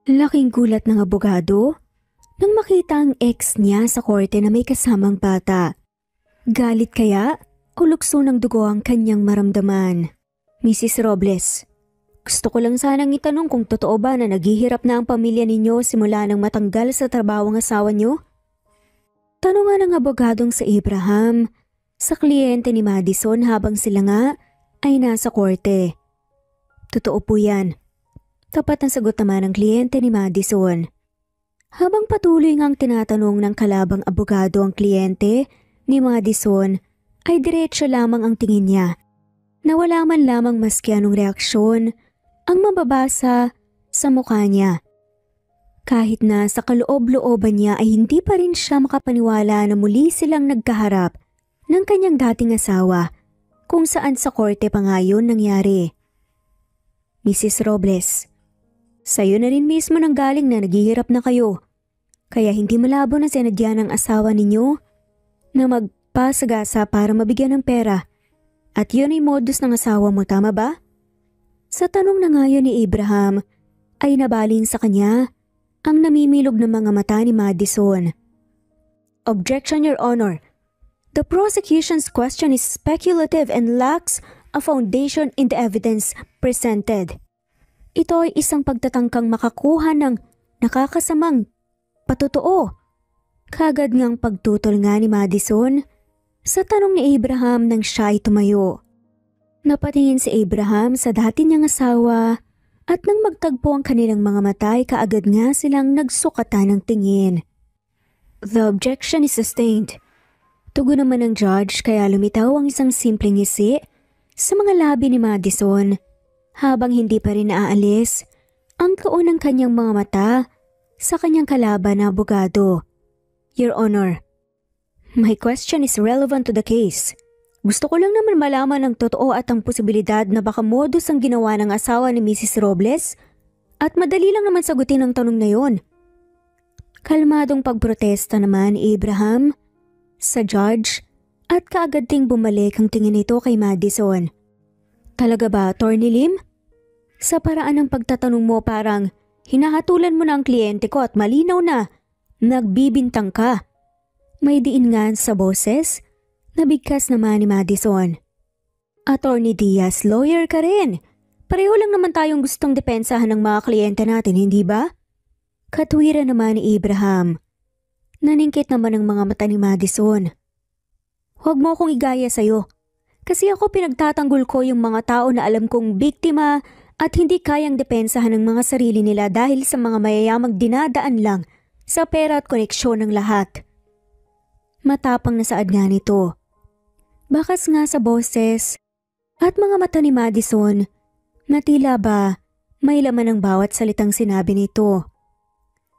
Laking gulat ng abogado nang makita ang ex niya sa korte na may kasamang bata. Galit kaya o lukso ng dugo ang kanyang maramdaman? Mrs. Robles, gusto ko lang sanang itanong kung totoo ba na naghihirap na ang pamilya ninyo simula nang matanggal sa trabaho ang asawa niyo? Tanungan ng abogadong sa Abraham sa kliyente ni Madison habang sila nga ay nasa korte. Totoo po yan. Tapat ang sagot naman ng kliyente ni Madison. Habang patuloy ngang tinatanong ng kalabang abogado ang kliyente ni Madison, ay diretso lamang ang tingin niya. Nawala man lamang maski anong reaksyon ang mababasa sa mukha niya. Kahit na sa kaloob-looban niya ay hindi pa rin siya makapaniwala na muli silang nagkaharap ng kanyang dating asawa kung saan sa korte pa nga yun nangyari. Mrs. Robles, sa'yo na rin mismo nang galing na naghihirap na kayo, kaya hindi malabo na sinadya ng asawa ninyo na magpasagasa para mabigyan ng pera at yun ay modus ng asawa mo, tama ba? Sa tanong na ngayon ni Abraham ay nabaling sa kanya ang namimilog ng mga mata ni Madison. Objection, Your Honor. The prosecution's question is speculative and lacks a foundation in the evidence presented. Ito ay isang pagtatangkang makakuha ng nakakasamang patotoo. Kagad ngang pagtutol nga ni Madison sa tanong ni Abraham nang siya ay tumayo. Napatingin si Abraham sa dati niyang asawa at nang magtagpo ang kanilang mga mata ay kaagad nga silang nagsukatan ng tingin. The objection is sustained. Tugon naman ng judge kaya lumitaw ang isang simpleng ngisi sa mga labi ni Madison habang hindi pa rin naaalis ang tuon ng kanyang mga mata sa kanyang kalaban na abogado. Your Honor, my question is relevant to the case. Gusto ko lang naman malaman ang totoo at ang posibilidad na baka modus ang ginawa ng asawa ni Mrs. Robles at madali lang naman sagutin ang tanong na yon. Kalmadong pagprotesta naman ni Abraham sa judge at kaagad ding bumalik ang tingin nito kay Madison. Talaga ba, Attorney Lim? Sa paraan ng pagtatanong mo parang hinahatulan mo na ang kliyente ko at malinaw na nagbibintang ka. May diin nga sa boses na bigkas naman ni Madison. Attorney Diaz, lawyer ka rin. Pareho lang naman tayong gustong depensahan ng mga kliyente natin, hindi ba? Katwiran naman ni Abraham. Naningkit naman ang mga mata ni Madison. Huwag mo akong igaya sa'yo. Kasi ako pinagtatanggol ko yung mga tao na alam kong biktima at hindi kayang depensahan ng mga sarili nila dahil sa mga mayayamang dinadaan lang sa pera at koneksyon ng lahat. Matapang na saad nga nito. Bakas nga sa boses at mga mata ni Madison na tila ba may laman ang bawat salitang sinabi nito.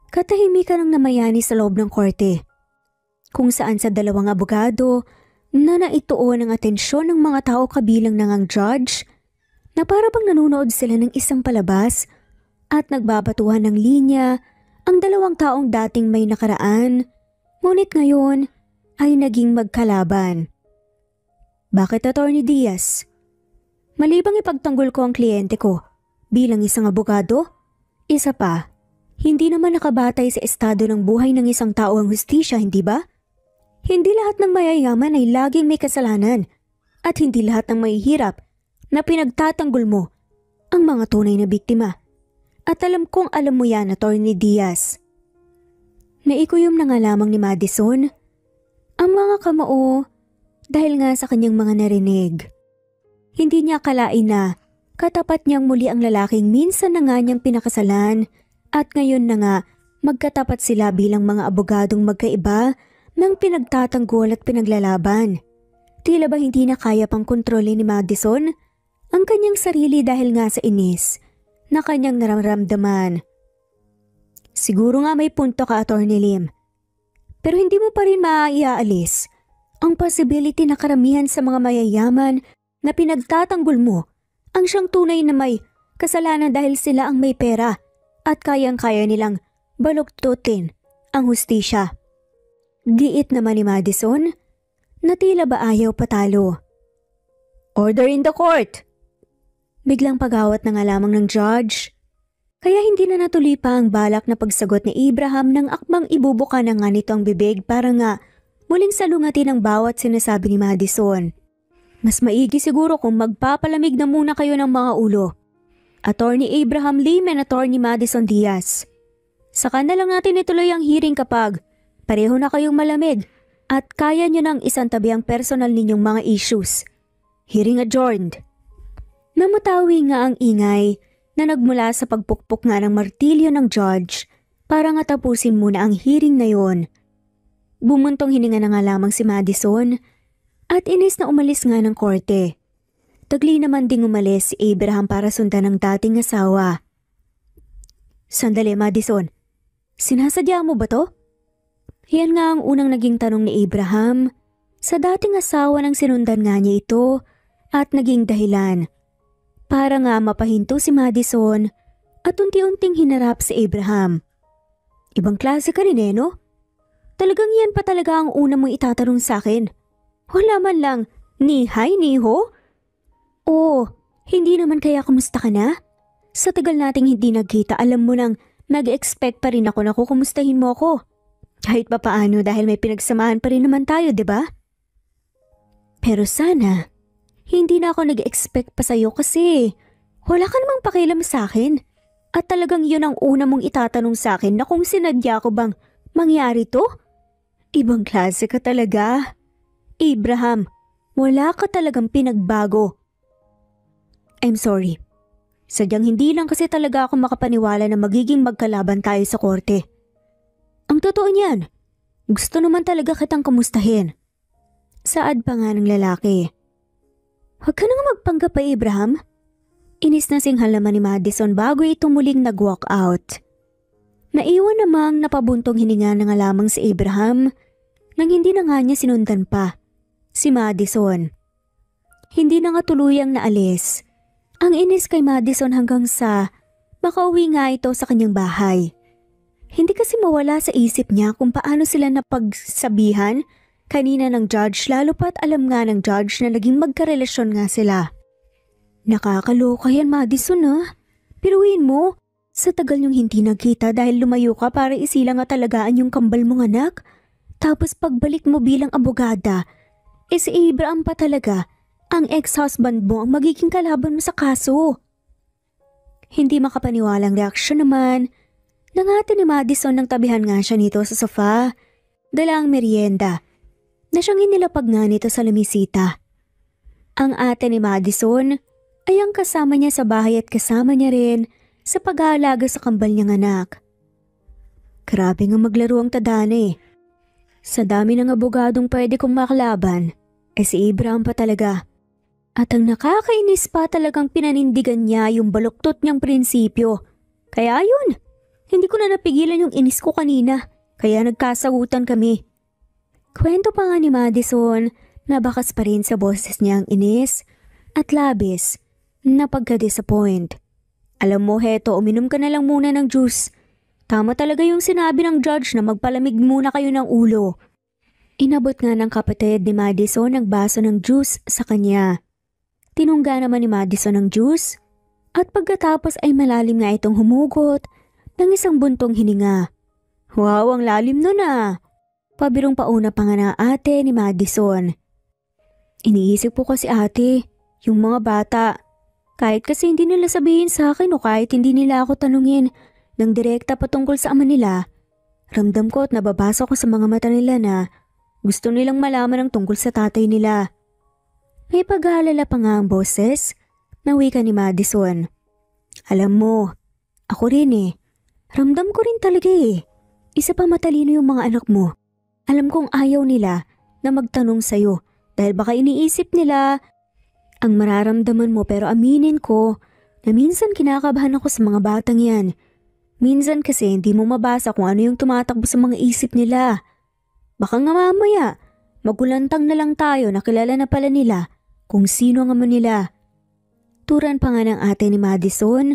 Katahimikan ang namayani sa loob ng korte, kung saan sa dalawang abogado na naituon ang atensyon ng mga tao kabilang ng ang judge na para bang nanonood sila ng isang palabas at nagbabatuhan ng linya ang dalawang taong dating may nakaraan, ngunit ngayon ay naging magkalaban. Bakit, Attorney Diaz? Malibang ipagtanggol ko ang kliyente ko bilang isang abogado, isa pa, hindi naman nakabatay sa estado ng buhay ng isang tao ang hustisya, hindi ba? Hindi lahat ng mayayaman ay laging may kasalanan at hindi lahat ng mahihirap na pinagtatanggol mo ang mga tunay na biktima. At alam kong alam mo yan, Attorney Diaz. Naikuyom na nga lamang ni Madison ang mga kamao dahil nga sa kanyang mga narinig. Hindi niya akalain na katapat niyang muli ang lalaking minsan na nga niyang pinakasalan at ngayon na nga magkatapat sila bilang mga abogadong magkaiba ng pinagtatanggol at pinaglalaban. Tila ba hindi na kaya pang kontrolin ni Madison ang kanyang sarili dahil nga sa inis na kanyang nararamdaman. Siguro nga may punto ka, Attorney Lim. Pero hindi mo pa rin maiaalis ang possibility na karamihan sa mga mayayaman na pinagtatanggol mo ang siyang tunay na may kasalanan dahil sila ang may pera at kayang-kaya nilang baluktutin ang hustisya. Giit naman ni Madison na tila ba ayaw patalo. Order in the court! Biglang pagawat na nga lamang ng judge. Kaya hindi na natuloy pa ang balak na pagsagot ni Abraham nang akbang ibubuka na nga nito ang bibig para nga muling salungatin ang bawat sinasabi ni Madison. Mas maigi siguro kung magpapalamig na muna kayo ng mga ulo. Attorney Abraham Lim and Attorney Madison Diaz. Saka na lang natin ituloy ang hearing kapag pareho na kayong malamig at kaya nyo nang isantabi ang personal ninyong mga issues. Hearing adjourned. Namatawi nga ang ingay na nagmula sa pagpukpok nga ng martilyo ng judge para nga tapusin muna ang hearing na yon. Bumuntong hininga na nga lamang si Madison at inis na umalis nga ng korte. Tagli naman ding umalis si Abraham para sundan ng dating asawa. Sandali Madison, sinasadya mo ba to? Yan nga ang unang naging tanong ni Abraham sa dating asawa nang sinundan nga niya ito at naging dahilan. Para nga mapahinto si Madison at unti-unting hinarap si Abraham. Ibang klase ka rin no? Talagang yan pa talaga ang una mong itatanong sa akin. Wala man lang, ni hi ni ho? Oo, hindi naman kaya kumusta ka na? Sa tagal nating hindi nagkita, alam mo nang nag-expect pa rin ako na kukumustahin mo ako. Kahit pa paano dahil may pinagsamahan pa rin naman tayo, di ba? Pero sana hindi na ako nag-expect pa sa'yo kasi wala ka namang pakialam sa akin. At talagang yun ang una mong itatanong sa akin na kung sinadya ko bang mangyari to? Ibang klase ka talaga. Abraham, wala ka talagang pinagbago. I'm sorry. Sadyang hindi lang kasi talaga ako makapaniwala na magiging magkalaban tayo sa korte. Ang totoo niyan, gusto naman talaga kitang kamustahin. Saad pa nga ng lalaki. Huwag ka nang magpanggap pa Abraham. Inis na singhal naman ni Madison bago ito muling nag-walk out. Naiwan namang napabuntong hininga na nga lamang si Abraham nang hindi na nga niya sinundan pa si Madison. Hindi na nga tuluyang naalis. Ang inis kay Madison hanggang sa makauwi nga ito sa kanyang bahay. Hindi kasi mawala sa isip niya kung paano sila napagsabihan kanina ng judge lalo pat alam nga ng judge na naging magkarelasyon nga sila. Nakakaloka yan Madison Piruin mo, sa tagal niyong hindi nagkita dahil lumayo ka para isilang at talagaan yung kambal mong anak. Tapos pagbalik mo bilang abogada, si Abraham pa talaga ang ex-husband mo ang magiging kalaban mo sa kaso. Hindi makapaniwalang reaksyon naman ng ate ni Madison nang tabihan nga siya nito sa sofa. Dala ang merienda na siyang inilapag nga nito sa lamisita. Ang ate ni Madison ay ang kasama niya sa bahay at kasama niya rin sa pag-aalaga sa kambal niyang anak. Grabe nga maglaro ang tadhana Sa dami ng abogadong pwede kong makalaban, si Abraham pa talaga. At ang nakakainis pa talagang pinanindigan niya yung baluktot niyang prinsipyo. Kaya yun, hindi ko na napigilan yung inis ko kanina, kaya nagkasagutan kami. Kwento pa nga ni Madison na bakas pa rin sa boses niya ang inis at labis na pagka-disappoint. Alam mo heto, uminom ka na lang muna ng juice. Tama talaga yung sinabi ng judge na magpalamig muna kayo ng ulo. Inabot nga ng kapatid ni Madison ang baso ng juice sa kanya. Tinungga naman ni Madison ang juice at pagkatapos ay malalim nga itong humugot ng isang buntong hininga. Wow, ang lalim nun Pabirong pauna pa nga na ate ni Madison. Iniisip ko kasi ate, yung mga bata, kahit kasi hindi nila sabihin sa akin o kahit hindi nila ako tanungin ng direkta patungkol sa ama nila, ramdam ko at nababasa ko sa mga mata nila na gusto nilang malaman ang tungkol sa tatay nila. May pag-aalala pa nga ang boses na wika ni Madison. Alam mo, ako rin ramdam ko rin talaga Isa pa matalino yung mga anak mo. Alam kong ayaw nila na magtanong sa'yo dahil baka iniisip nila ang mararamdaman mo pero aminin ko na minsan kinakabahan ako sa mga batang yan. Minsan kasi hindi mo mabasa kung ano yung tumatakbo sa mga isip nila. Baka nga mamaya, magulantang na lang tayo na kilala na pala nila kung sino ang ama nila. Turan pa nga ng ate ni Madison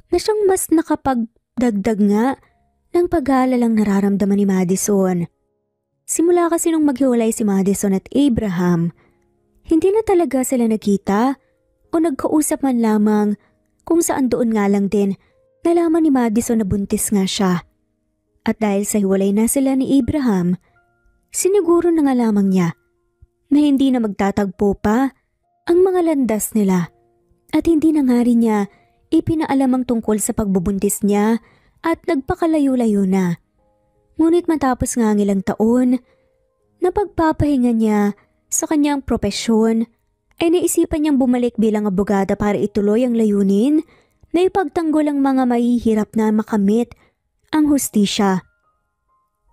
na siyang mas nakapagdagdag nga ng pag-aalalang nararamdaman ni Madison. Simula kasi nung maghiwalay si Madison at Abraham, hindi na talaga sila nagkita o nagkausap man lamang kung saan doon nga lang din nalaman ni Madison na buntis nga siya. At dahil sa hiwalay na sila ni Abraham, siniguro na nga lamang niya na hindi na magtatagpo pa ang mga landas nila at hindi na nga rin niya ipinaalam ang tungkol sa pagbubuntis niya at nagpakalayo-layo na. Ngunit matapos nga ang ilang taon, napagpapahinga niya sa kanyang propesyon, ay naisipan niyang bumalik bilang abogada para ituloy ang layunin na ipagtanggol ang mga mahihirap na makamit ang hustisya.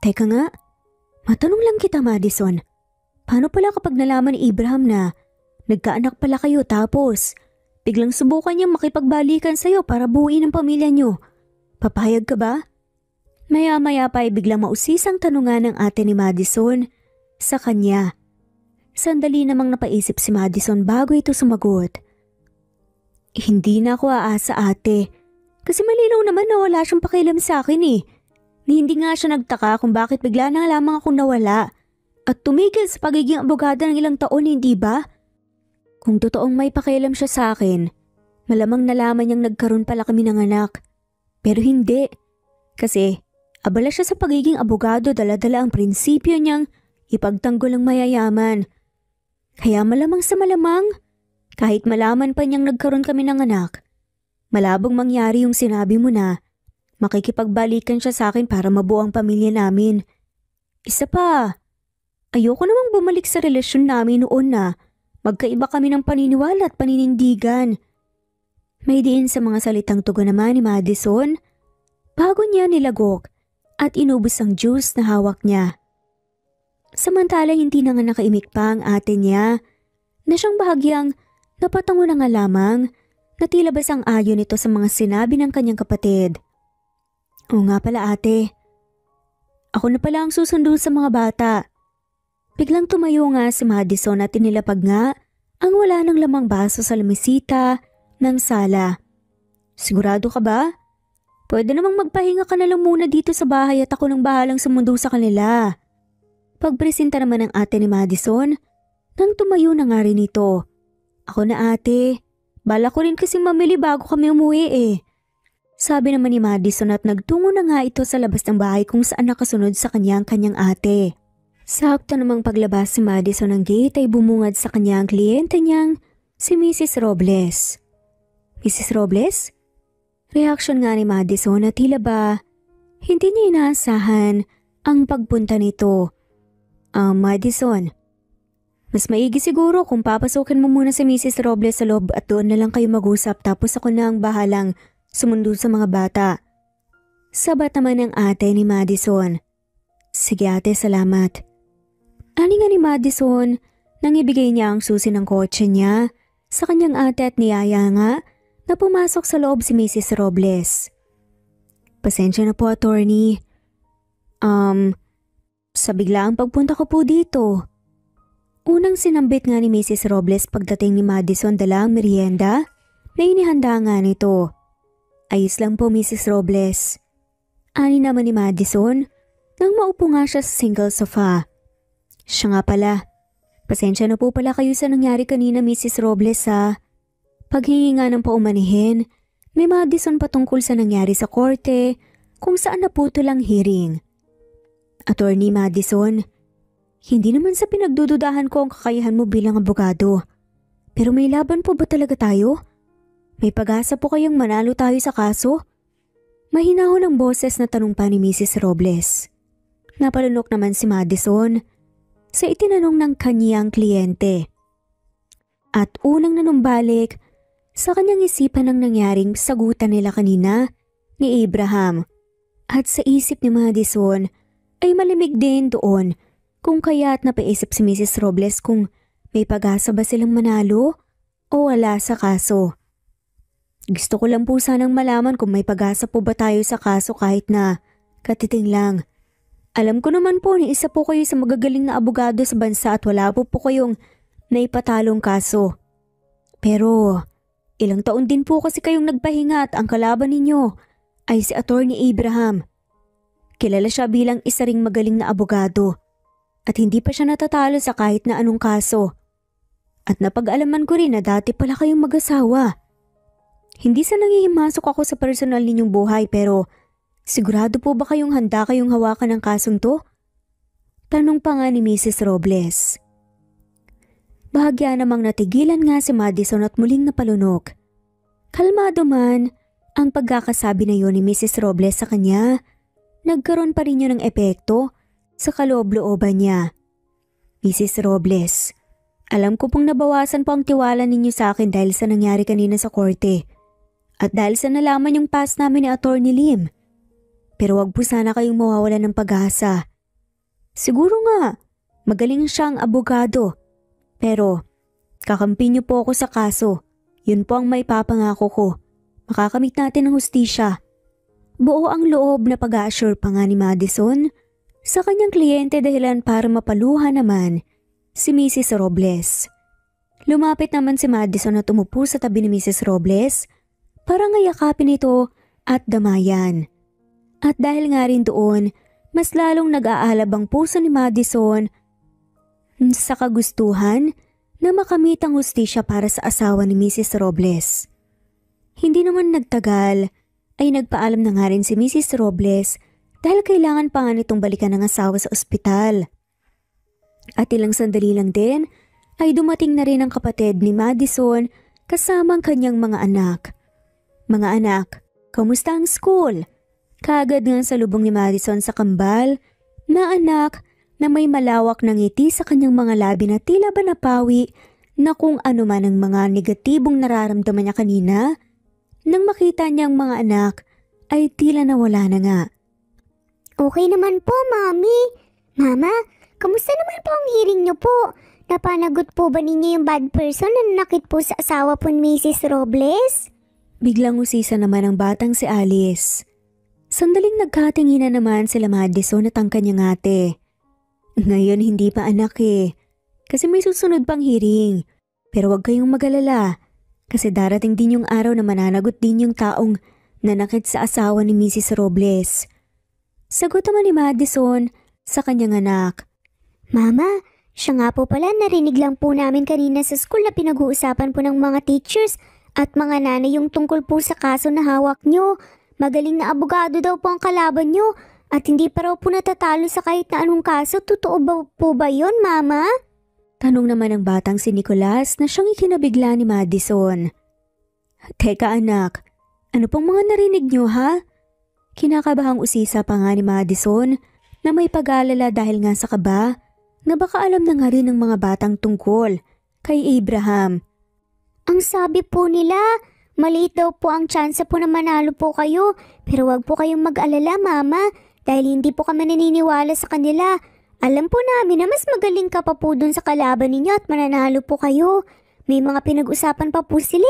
Teka nga, matanong lang kita Madison, paano pala kapag nalaman ni Abraham na nagkaanak pala kayo tapos biglang subukan niyang makipagbalikan sa'yo para buuin ang pamilya niyo? Papayag ka ba? Maya-maya pa ay biglang mausisang tanungan ng ate ni Madison sa kanya. Sandali namang napaisip si Madison bago ito sumagot. Hindi na ako aasa ate, kasi malinaw naman na wala siyang pakialam sa akin eh. Hindi nga siya nagtaka kung bakit bigla na lamang akong nawala at tumigil sa pagiging abogada ng ilang taon, hindi ba? Kung totoong may pakialam siya sa akin, malamang nalaman niyang nagkaroon pala kami ng anak. Pero hindi, kasi abala siya sa pagiging abogado, dala-dala ang prinsipyo niyang ipagtanggol ang mayayaman. Kaya malamang sa malamang, kahit malaman pa niyang nagkaroon kami ng anak, malabong mangyari yung sinabi mo na makikipagbalikan siya sa akin para mabuo ang pamilya namin. Isa pa, ayoko namang bumalik sa relasyon namin noon na magkaiba kami ng paniniwala at paninindigan. May diin sa mga salitang tugon naman ni Madison bago niya nilagok at inubos ang juice na hawak niya. Samantala hindi na nga nakaimik pa ang ate niya na siyang bahagyang napatango na nga lamang na tila basang ayon ito sa mga sinabi ng kanyang kapatid. Oo nga pala ate, ako na pala ang susundo sa mga bata. Biglang tumayo nga si Madison at inilapag nga ang wala ng lamang baso sa lamesita ng sala. Sigurado ka ba? Pwede namang magpahinga ka na lang muna dito sa bahay at ako nang bahalang sumundo sa kanila. Pagpresenta naman ng ate ni Madison, nang tumayo na nga rin ito. Ako na ate, bala ko rin kasing mamili bago kami umuwi eh. Sabi naman ni Madison at nagtungo na nga ito sa labas ng bahay kung saan nakasunod sa kanyang ate. Sakto namang paglabas si Madison ng gate ay bumungad sa kanyang kliyente niyang si Mrs. Robles. Mrs. Robles? Reaksyon nga ni Madison na tila ba hindi niya inaasahan ang pagpunta nito. Madison, mas maigi siguro kung papasukin mo muna si Mrs. Robles sa loob at doon na lang kayo mag-usap tapos ako na ang bahalang sumundo sa mga bata. Sabat naman ng ate ni Madison. Sige ate, salamat. Ani nga ni Madison nang ibigay niya ang susi ng kotse niya sa kanyang ate at niyaya nga na pumasok sa loob si Mrs. Robles. Pasensya na po attorney. Sa biglaang pagpunta ko po dito. Unang sinambit nga ni Mrs. Robles pagdating ni Madison dala ang merienda na inihanda nga nito. Ayos lang po Mrs. Robles. Ani naman ni Madison nang maupo nga siya sa single sofa. Siya nga pala, pasensya na po pala kayo sa nangyari kanina Mrs. Robles ha. Paghingi nga ng paumanihin, may Madison patungkol sa nangyari sa korte kung saan naputol ang hearing. Attorney Madison, hindi naman sa pinagdududahan ko ang kakayahan mo bilang abogado. Pero may laban po ba talaga tayo? May pag-asa po kayang manalo tayo sa kaso? Mahinahon ang boses na tanong pa ni Mrs. Robles. Napalunok naman si Madison sa itinanong ng kanyang kliyente. At unang nanumbalik sa kanyang isipan ang nangyaring sagutan nila kanina ni Abraham. At sa isip ni Madison ay malimig din doon kung kaya't napaisip si Mrs. Robles kung may pag-asa ba silang manalo o wala sa kaso. Gusto ko lang po sanang malaman kung may pag-asa po ba tayo sa kaso kahit na katiting lang. Alam ko naman po na isa po kayo sa magagaling na abogado sa bansa at wala po kayong naipatalong kaso. Pero ilang taon din po kasi kayong nagpahinga at ang kalaban ninyo ay si Attorney Abraham. Kilala siya bilang isa ring magaling na abogado at hindi pa siya natatalo sa kahit na anong kaso. At napag-alaman ko rin na dati pala kayong mag-asawa. Hindi sa nangihimasok ako sa personal ninyong buhay pero sigurado po ba kayong handa kayong hawakan ng kasong to? Tanong pa nga ni Mrs. Robles. Bahagya namang natigilan nga si Madison at muling napalunok. Kalmado man ang pagkakasabi na yun ni Mrs. Robles sa kanya, nagkaroon pa rin yun ng epekto sa kaloob-looban niya. Mrs. Robles, alam ko pong nabawasan po ang tiwala ninyo sa akin dahil sa nangyari kanina sa korte at dahil sa nalaman yung past namin ni Attorney Lim. Pero wag po sana kayong mawawala ng pag-asa. Siguro nga, magaling siyang abogado. Pero kakampi niyo po ako sa kaso. Yun po ang maipapangako ko. Makakamit natin ang hustisya. Buo ang loob na pag-a-assure pa nga ni Madison sa kanyang kliyente dahilan para mapaluhan naman si Mrs. Robles. Lumapit naman si Madison at umupo sa tabi ni Mrs. Robles para ngayakapin ito at damayan. At dahil nga rin doon, mas lalong nag-aalab ang puso ni Madison sa kagustuhan na makamit ang hustisya para sa asawa ni Mrs. Robles. Hindi naman nagtagal ay nagpaalam na nga rin si Mrs. Robles dahil kailangan pa nga nitong balikan ng asawa sa ospital. At ilang sandali lang din ay dumating na rin ang kapatid ni Madison kasama ang kanyang mga anak. Mga anak, kamusta ang school? Kaagad nga sa lubong ni Madison sa kambal na anak na may malawak na ngiti sa kanyang mga labi na tila ba napawi na kung ano man ang mga negatibong nararamdaman niya kanina. Nang makita niyang mga anak ay tila nawala na nga. Okay naman po, Mami. Mama, kamusta naman po ang hearing niyo po? Napanagot po ba ninyo yung bad person na nanakit po sa asawa po ni Mrs. Robles? Biglang usisa naman ang batang si Alice. Sandaling nagkatinginan naman sila Madison at ang kanyang ate. Ngayon hindi pa anak kasi may susunod pang hearing. Pero huwag kayong mag-alala kasi darating din yung araw na mananagot din yung taong nanakit sa asawa ni Mrs. Robles. Sagot naman ni Madison sa kanyang anak. Mama, siya nga po pala, narinig lang po namin kanina sa school na pinag-uusapan po ng mga teachers at mga nanay yung tungkol po sa kaso na hawak nyo. Magaling na abogado daw po ang kalaban nyo at hindi pa raw po natatalo sa kahit na anong kaso. Totoo ba po ba yun, Mama? Tanong naman ng batang si Nicholas na siyang ikinabigla ni Madison. Teka anak, ano pong mga narinig nyo ha? Kinakabahang usisa pa nga ni Madison na may pag-aalala dahil nga sa kaba na baka alam na nga rin ng mga batang tungkol kay Abraham. Ang sabi po nila, maliit daw po ang tsansa po na manalo po kayo, pero wag po kayong mag-alala, Mama, dahil hindi po kami naniniwala sa kanila. Alam po namin na mas magaling ka pa po dun sa kalaban ninyo at mananalo po kayo. May mga pinag-usapan pa po sila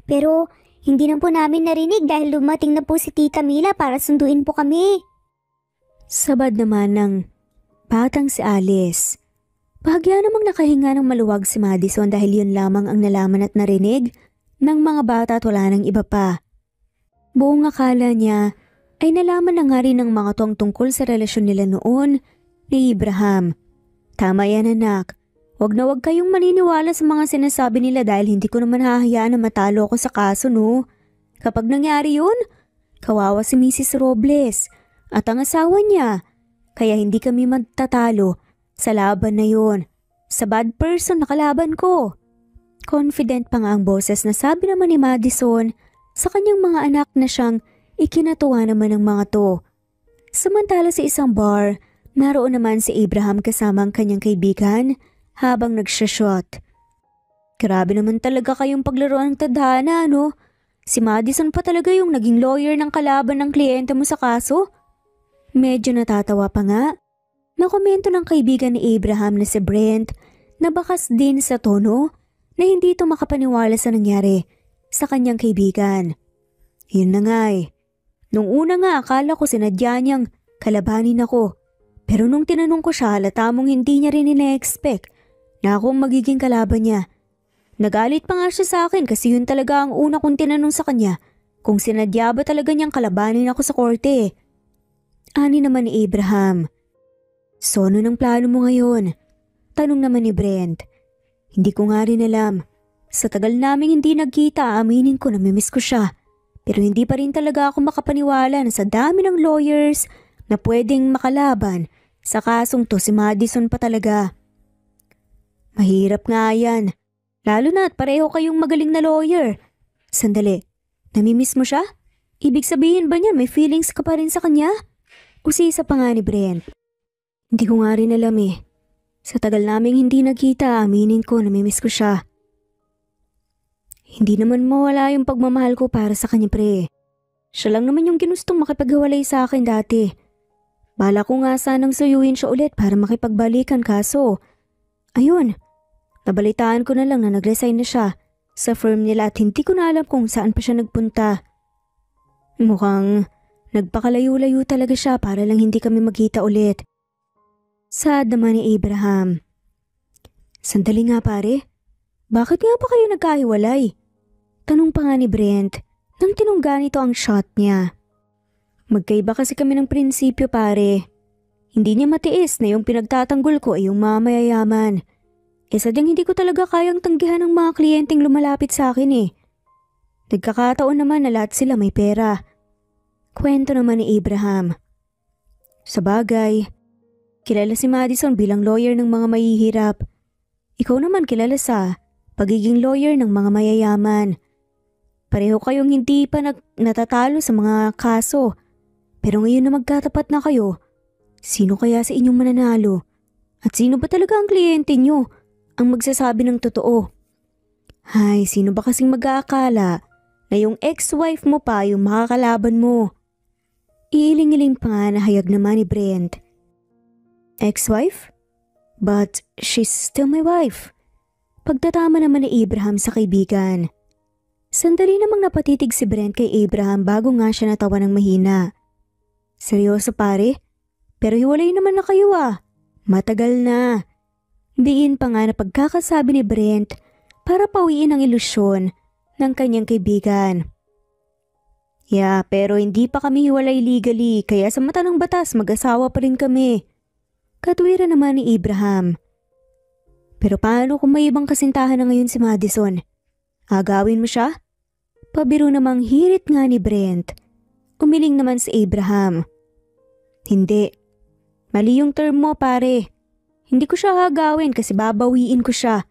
pero hindi na po namin narinig dahil dumating na po si Tita Mila para sunduin po kami. Sabad naman ng batang si Alice. Bahagya namang nakahinga ng maluwag si Madison dahil yun lamang ang nalaman at narinig ng mga bata at wala ng iba pa. Buong akala niya ay nalaman na nga rin ng mga tuwang tungkol sa relasyon nila noon ni Abraham. Tama yan anak, wag na wag kayong maniniwala sa mga sinasabi nila dahil hindi ko naman hahayaan na matalo ako sa kaso no. Kapag nangyari yun, kawawa si Mrs. Robles at ang asawa niya. Kaya hindi kami magtatalo sa laban na yun. Sa bad person na kalaban ko. Confident pa nga ang boses na sabi naman ni Madison sa kanyang mga anak na siyang ikinatuwa naman ng mga to. Samantala sa isang bar, naroon naman si Abraham kasama ang kanyang kaibigan habang nagsha-shot. Grabe naman talaga kayong paglaruan ng tadhana, no? Si Madison pa talaga yung naging lawyer ng kalaban ng kliyente mo sa kaso? Medyo natatawa pa nga. Nakomento ng kaibigan ni Abraham na si Brent na bakas din sa tono na hindi ito makapaniwala sa nangyari sa kanyang kaibigan. Yun na nga Nung una nga akala ko sinadya niyang kalabanin ako. Pero nung tinanong ko siya halata mong hindi niya rin ina-expect na akong magiging kalaban niya. Nagalit pa nga siya sa akin kasi yun talaga ang una kong tinanong sa kanya kung sinadya ba talaga niyang kalabanin ako sa korte. Ani naman ni Abraham. So ano ng plano mo ngayon? Tanong naman ni Brent. Hindi ko nga rin alam. Sa tagal naming hindi nagkita, aminin ko na mimiss ko siya. Pero hindi pa rin talaga ako makapaniwala na sa dami ng lawyers na pwedeng makalaban sa kasong to si Madison pa talaga. Mahirap nga yan. Lalo na at pareho kayong magaling na lawyer. Sandali, namimiss mo siya? Ibig sabihin ba niyan may feelings ka pa rin sa kanya? Usisa pa nga ni Brent. Hindi ko nga rin alam eh. Sa tagal naming hindi nagkita, aminin ko namimiss ko siya. Hindi naman mawala yung pagmamahal ko para sa kanya pre. Siya lang naman yung ginustong makipaghiwalay sa akin dati. Bala ko nga sanang suyuin siya ulit para makipagbalikan kaso. Ayun, nabalitaan ko na lang na nag-resign na siya sa firm nila at hindi ko na alam kung saan pa siya nagpunta. Mukhang nagpakalayo-layo talaga siya para lang hindi kami magkita ulit. Sad naman ni Abraham. Sandali nga pare, bakit nga pa kayo nagkahiwalay? Tanong pa nga ni Brent nang tinungga nito ang shot niya. Magkaiba kasi kami ng prinsipyo pare. Hindi niya matiis na yung pinagtatanggol ko ay yung mga mayayaman. Sadyang hindi ko talaga kayang tanggihan ng mga kliyenteng lumalapit sa akin eh. Nagkakataon naman na lahat sila may pera. Kwento naman ni Abraham. Sa bagay, kilala si Madison bilang lawyer ng mga mahihirap. Ikaw naman kilala sa pagiging lawyer ng mga mayayaman. Pareho kayong hindi pa natatalo sa mga kaso. Pero ngayon na magkatapat na kayo, sino kaya sa inyong mananalo? At sino ba talaga ang kliyente nyo ang magsasabi ng totoo? Ay, sino ba kasing mag-aakala na yung ex-wife mo pa yung makakalaban mo? Iiling-iling pa nga na hayag naman ni Brent. Ex-wife? But she's still my wife. Pagtatama naman ni Abraham sa kaibigan. Sandali namang napatitig si Brent kay Abraham bago nga siya natawa ng mahina. Seryoso pare? Pero hiwalay naman na kayo ah. Matagal na. Diin pa nga na pagkakasabi ni Brent para pawiin ang ilusyon ng kanyang kaibigan. Yeah, pero hindi pa kami hiwalay legally kaya sa mata ng batas mag-asawa pa rin kami. Katwiran naman ni Abraham. Pero paano kung may ibang kasintahan na ngayon si Madison? Agawin mo siya? Pabiro namang hirit nga ni Brent. Umiling naman si Abraham. Hindi. Mali yung term mo pare. Hindi ko siya hagawin kasi babawiin ko siya.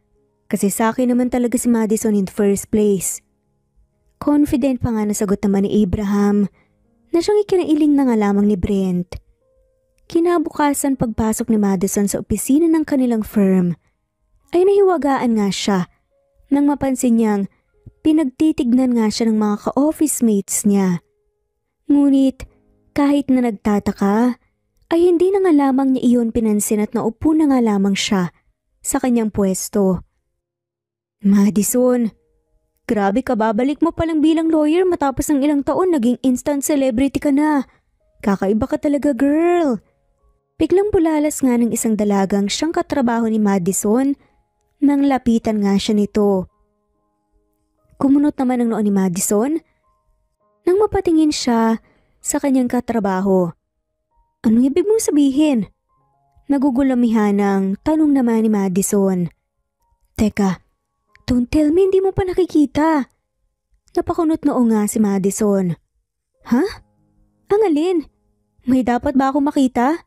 Kasi sa akin naman talaga si Madison in the first place. Confident pa nga nasagot naman ni Abraham na siyang ikinailing na nga lamang ni Brent. Kinabukasan pagpasok ni Madison sa opisina ng kanilang firm ay nahiwagaan nga siya nang mapansin niyang pinagtitignan nga siya ng mga ka-office mates niya. Ngunit kahit na nagtataka ay hindi na nga lamang niya iyon pinansin at naupo na nga lamang siya sa kanyang pwesto. Madison, grabe ka, babalik mo palang bilang lawyer matapos ng ilang taon naging instant celebrity ka na. Kakaiba ka talaga girl. Biglang bulalas nga ng isang dalagang siyang katrabaho ni Madison nang lapitan nga siya nito. Kumunot naman ang noo ni Madison nang mapatingin siya sa kanyang katrabaho. Anong ibig mong sabihin? Nagugulamihan ng tanong naman ni Madison. Teka, don't tell me hindi mo pa nakikita. Napakunot noo nga si Madison. Ha? Ang alin? May dapat ba ako makita?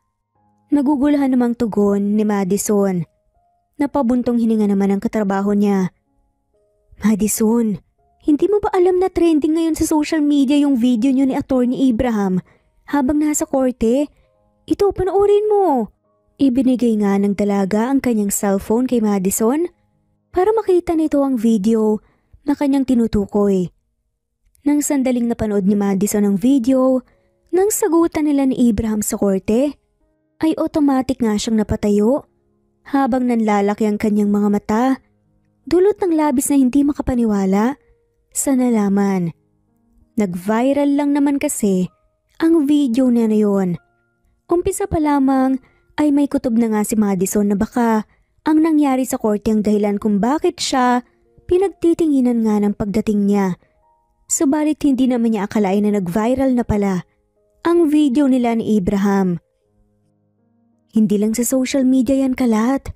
Nagugulahan namang tugon ni Madison. Napabuntong hininga naman ang katrabaho niya. Madison, hindi mo ba alam na trending ngayon sa social media yung video niyo ni Attorney Abraham habang nasa korte? Ito, panoorin mo. Ibinigay nga ng dalaga ang kanyang cellphone kay Madison para makita nito ang video na kanyang tinutukoy. Nang sandaling napanood ni Madison ang video, nang sagutan nila ni Abraham sa korte, ay automatic nga siyang napatayo habang nanlalaki ang kanyang mga mata. Dulot ng labis na hindi makapaniwala sa nalaman. Nag-viral lang naman kasi ang video na yun. Umpisa pa lamang ay may kutob na nga si Madison na baka ang nangyari sa korte ang dahilan kung bakit siya pinagtitinginan nga ng pagdating niya. Subalit hindi naman niya akalain na nag-viral na pala ang video nila ni Abraham. Hindi lang sa social media yan kalat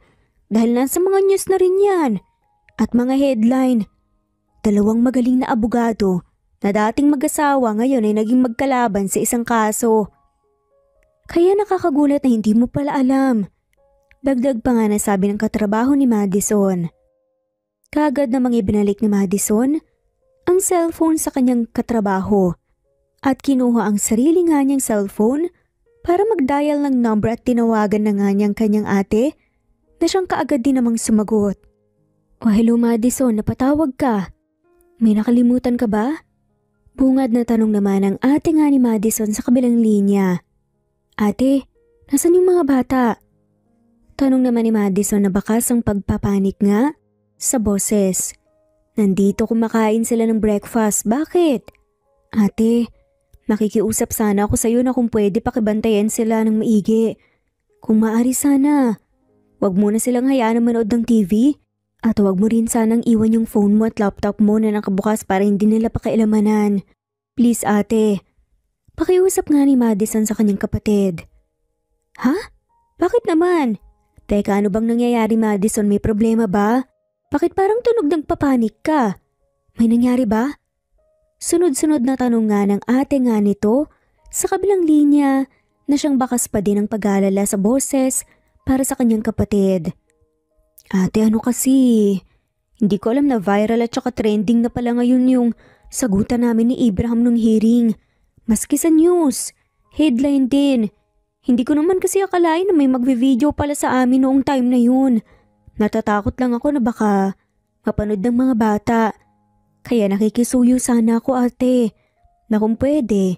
dahil nasa mga news na rin yan. At mga headline, dalawang magaling na abogado na dating mag-asawa ngayon ay naging magkalaban sa isang kaso. Kaya nakakagulat na hindi mo pala alam. Dagdag pa nga na sabi ng katrabaho ni Madison. Kaagad namang ibinalik ni Madison ang cellphone sa kanyang katrabaho at kinuha ang sarili nga niyang cellphone para mag-dial ng number at tinawagan na nga niyang kanyang ate na siyang kaagad din namang sumagot. "Oh, hello Madison, napatawag ka. May nakalimutan ka ba?" Bungad na tanong naman ng ate nga ni Madison sa kabilang linya. "Ate, nasan yung mga bata?" Tanong naman ni Madison na bakas ang pagpapanik nga sa boses. "Nandito kumakain sila ng breakfast, bakit?" "Ate, nakikiusap sana ako sa'yo na kung pwede pakibantayan sila ng maigi. Kung maaari sana, wag mo na silang hayaan na manood ng TV at wag mo rin sanang iwan yung phone mo at laptop mo na nakabukas para hindi nila pakialamanan. Please ate." Pakiusap nga ni Madison sa kanyang kapatid. "Ha? Bakit naman? Teka, ano bang nangyayari Madison? May problema ba? Bakit parang tunog ng papanik ka? May nangyari ba?" Sunod-sunod na tanong nga ng ate nga nito sa kabilang linya na siyang bakas pa din ang pag-aalala sa boses para sa kanyang kapatid. "Ate, ano kasi? Hindi ko alam na viral at saka trending na pala ngayon yung sagutan namin ni Abraham nung hearing. Maski sa news, headline din. Hindi ko naman kasi akalain na may magvi-video pala sa amin noong time na yun. Natatakot lang ako na baka mapanood ng mga bata. Kaya nakikisuyo sana ako ate, na kung pwede,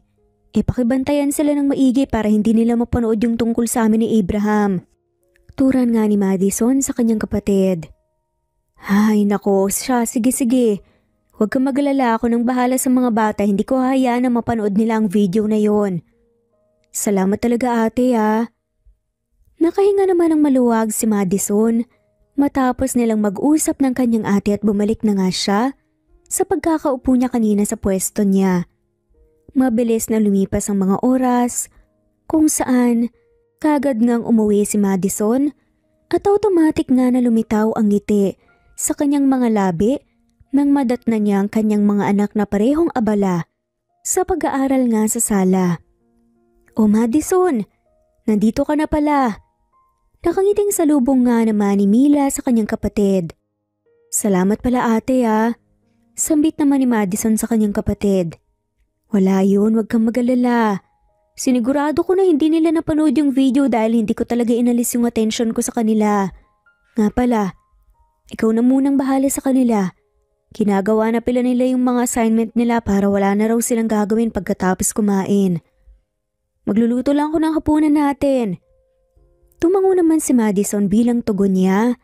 pakibantayan sila ng maigi para hindi nila mapanood yung tungkol sa amin ni Abraham." Turan nga ni Madison sa kanyang kapatid. "Ay nako, sige. Huwag kang magalala, ako nang bahala sa mga bata, hindi ko hahayaan na mapanood nila ang video na yon." "Salamat talaga ate ah." Nakahinga naman ng maluwag si Madison matapos nilang mag-usap ng kanyang ate at bumalik na nga siya sa pagkakaupo niya kanina sa pwesto niya. Mabilis na lumipas ang mga oras kung saan kagad ngang umuwi si Madison at automatic nga na lumitaw ang ngiti sa kanyang mga labi nang madatnan niya ang kanyang mga anak na parehong abala sa pag-aaral nga sa sala. "O Madison, nandito ka na pala." Nakangiting salubong nga naman ni Mila sa kanyang kapatid. "Salamat pala ate ah." Sambit naman ni Madison sa kanyang kapatid. "Wala yun, wag kang mag-alala. Sinigurado ko na hindi nila napanood yung video dahil hindi ko talaga inalis yung attention ko sa kanila. Nga pala, ikaw na munang bahala sa kanila. Ginagawa na pila nila yung mga assignment nila para wala na raw silang gagawin pagkatapos kumain. Magluluto lang ako ng hapunan natin." Tumango naman si Madison bilang tugon niya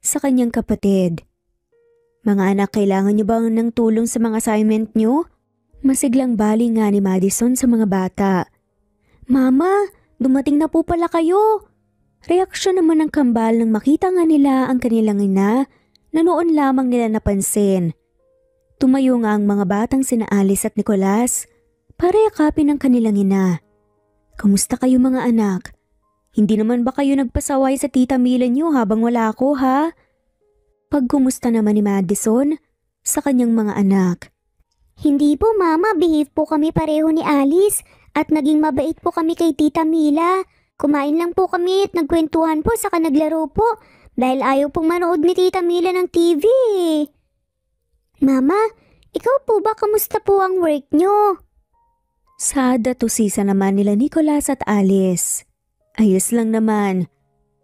sa kanyang kapatid. "Mga anak, kailangan niyo ba ng tulong sa mga assignment niyo?" Masiglang bali nga ni Madison sa mga bata. "Mama, dumating na po pala kayo." Reaksyon naman ng kambal nang makita nga nila ang kanilang ina na noon lamang nila napansin. Tumayo nga ang mga batang sina Alice at Nicolas para yakapin ang kanilang ina. "Kamusta kayo mga anak? Hindi naman ba kayo nagpasaway sa tita Mila niyo habang wala ako ha?" Pagkumusta naman ni Madison sa kanyang mga anak. Hindi po mama, behave po kami pareho ni Alice at naging mabait po kami kay Tita Mila. Kumain lang po kami at nagkwentuhan po saka naglaro po dahil ayaw pong manood ni Tita Mila ng TV. Mama, ikaw po ba kamusta po ang work nyo? Sada tusisa naman nila Nicolas at Alice. Ayos lang naman.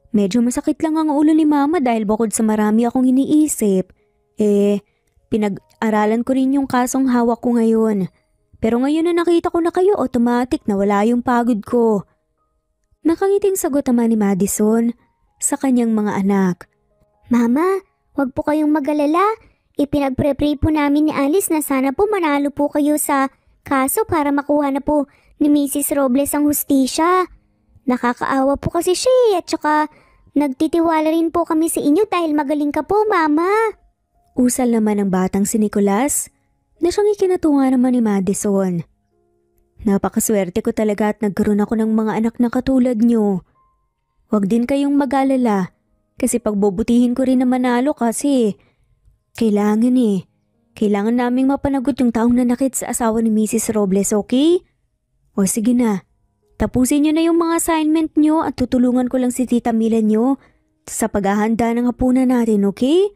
Medyo masakit lang ang ulo ni Mama dahil bukod sa marami akong iniisip, pinag-aralan ko rin yung kasong hawak ko ngayon. Pero ngayon na nakita ko na kayo, automatic na wala yung pagod ko. Nakangiting sagot naman ni Madison sa kanyang mga anak. Mama, wag po kayong mag-alala. Ipinag-pre-pray po namin ni Alice na sana po manalo po kayo sa kaso para makuha na po ni Mrs. Robles ang hustisya. Nakakaawa po kasi siya at saka nagtitiwala rin po kami sa inyo dahil magaling ka po, Mama. Usal naman ng batang si Nicolas na siyang ikinatunga naman ni Madison. Napakaswerte ko talaga at nagkaroon ako ng mga anak na katulad nyo. Huwag din kayong mag-alala kasi pagbubutihin ko rin na manalo kasi Kailangan eh. Kailangan naming mapanagot yung taong nanakit sa asawa ni Mrs. Robles, okay? O sige na. Tapusin niyo na yung mga assignment niyo at tutulungan ko lang si Tita Mila niyo sa paghahanda ng hapunan natin, okay?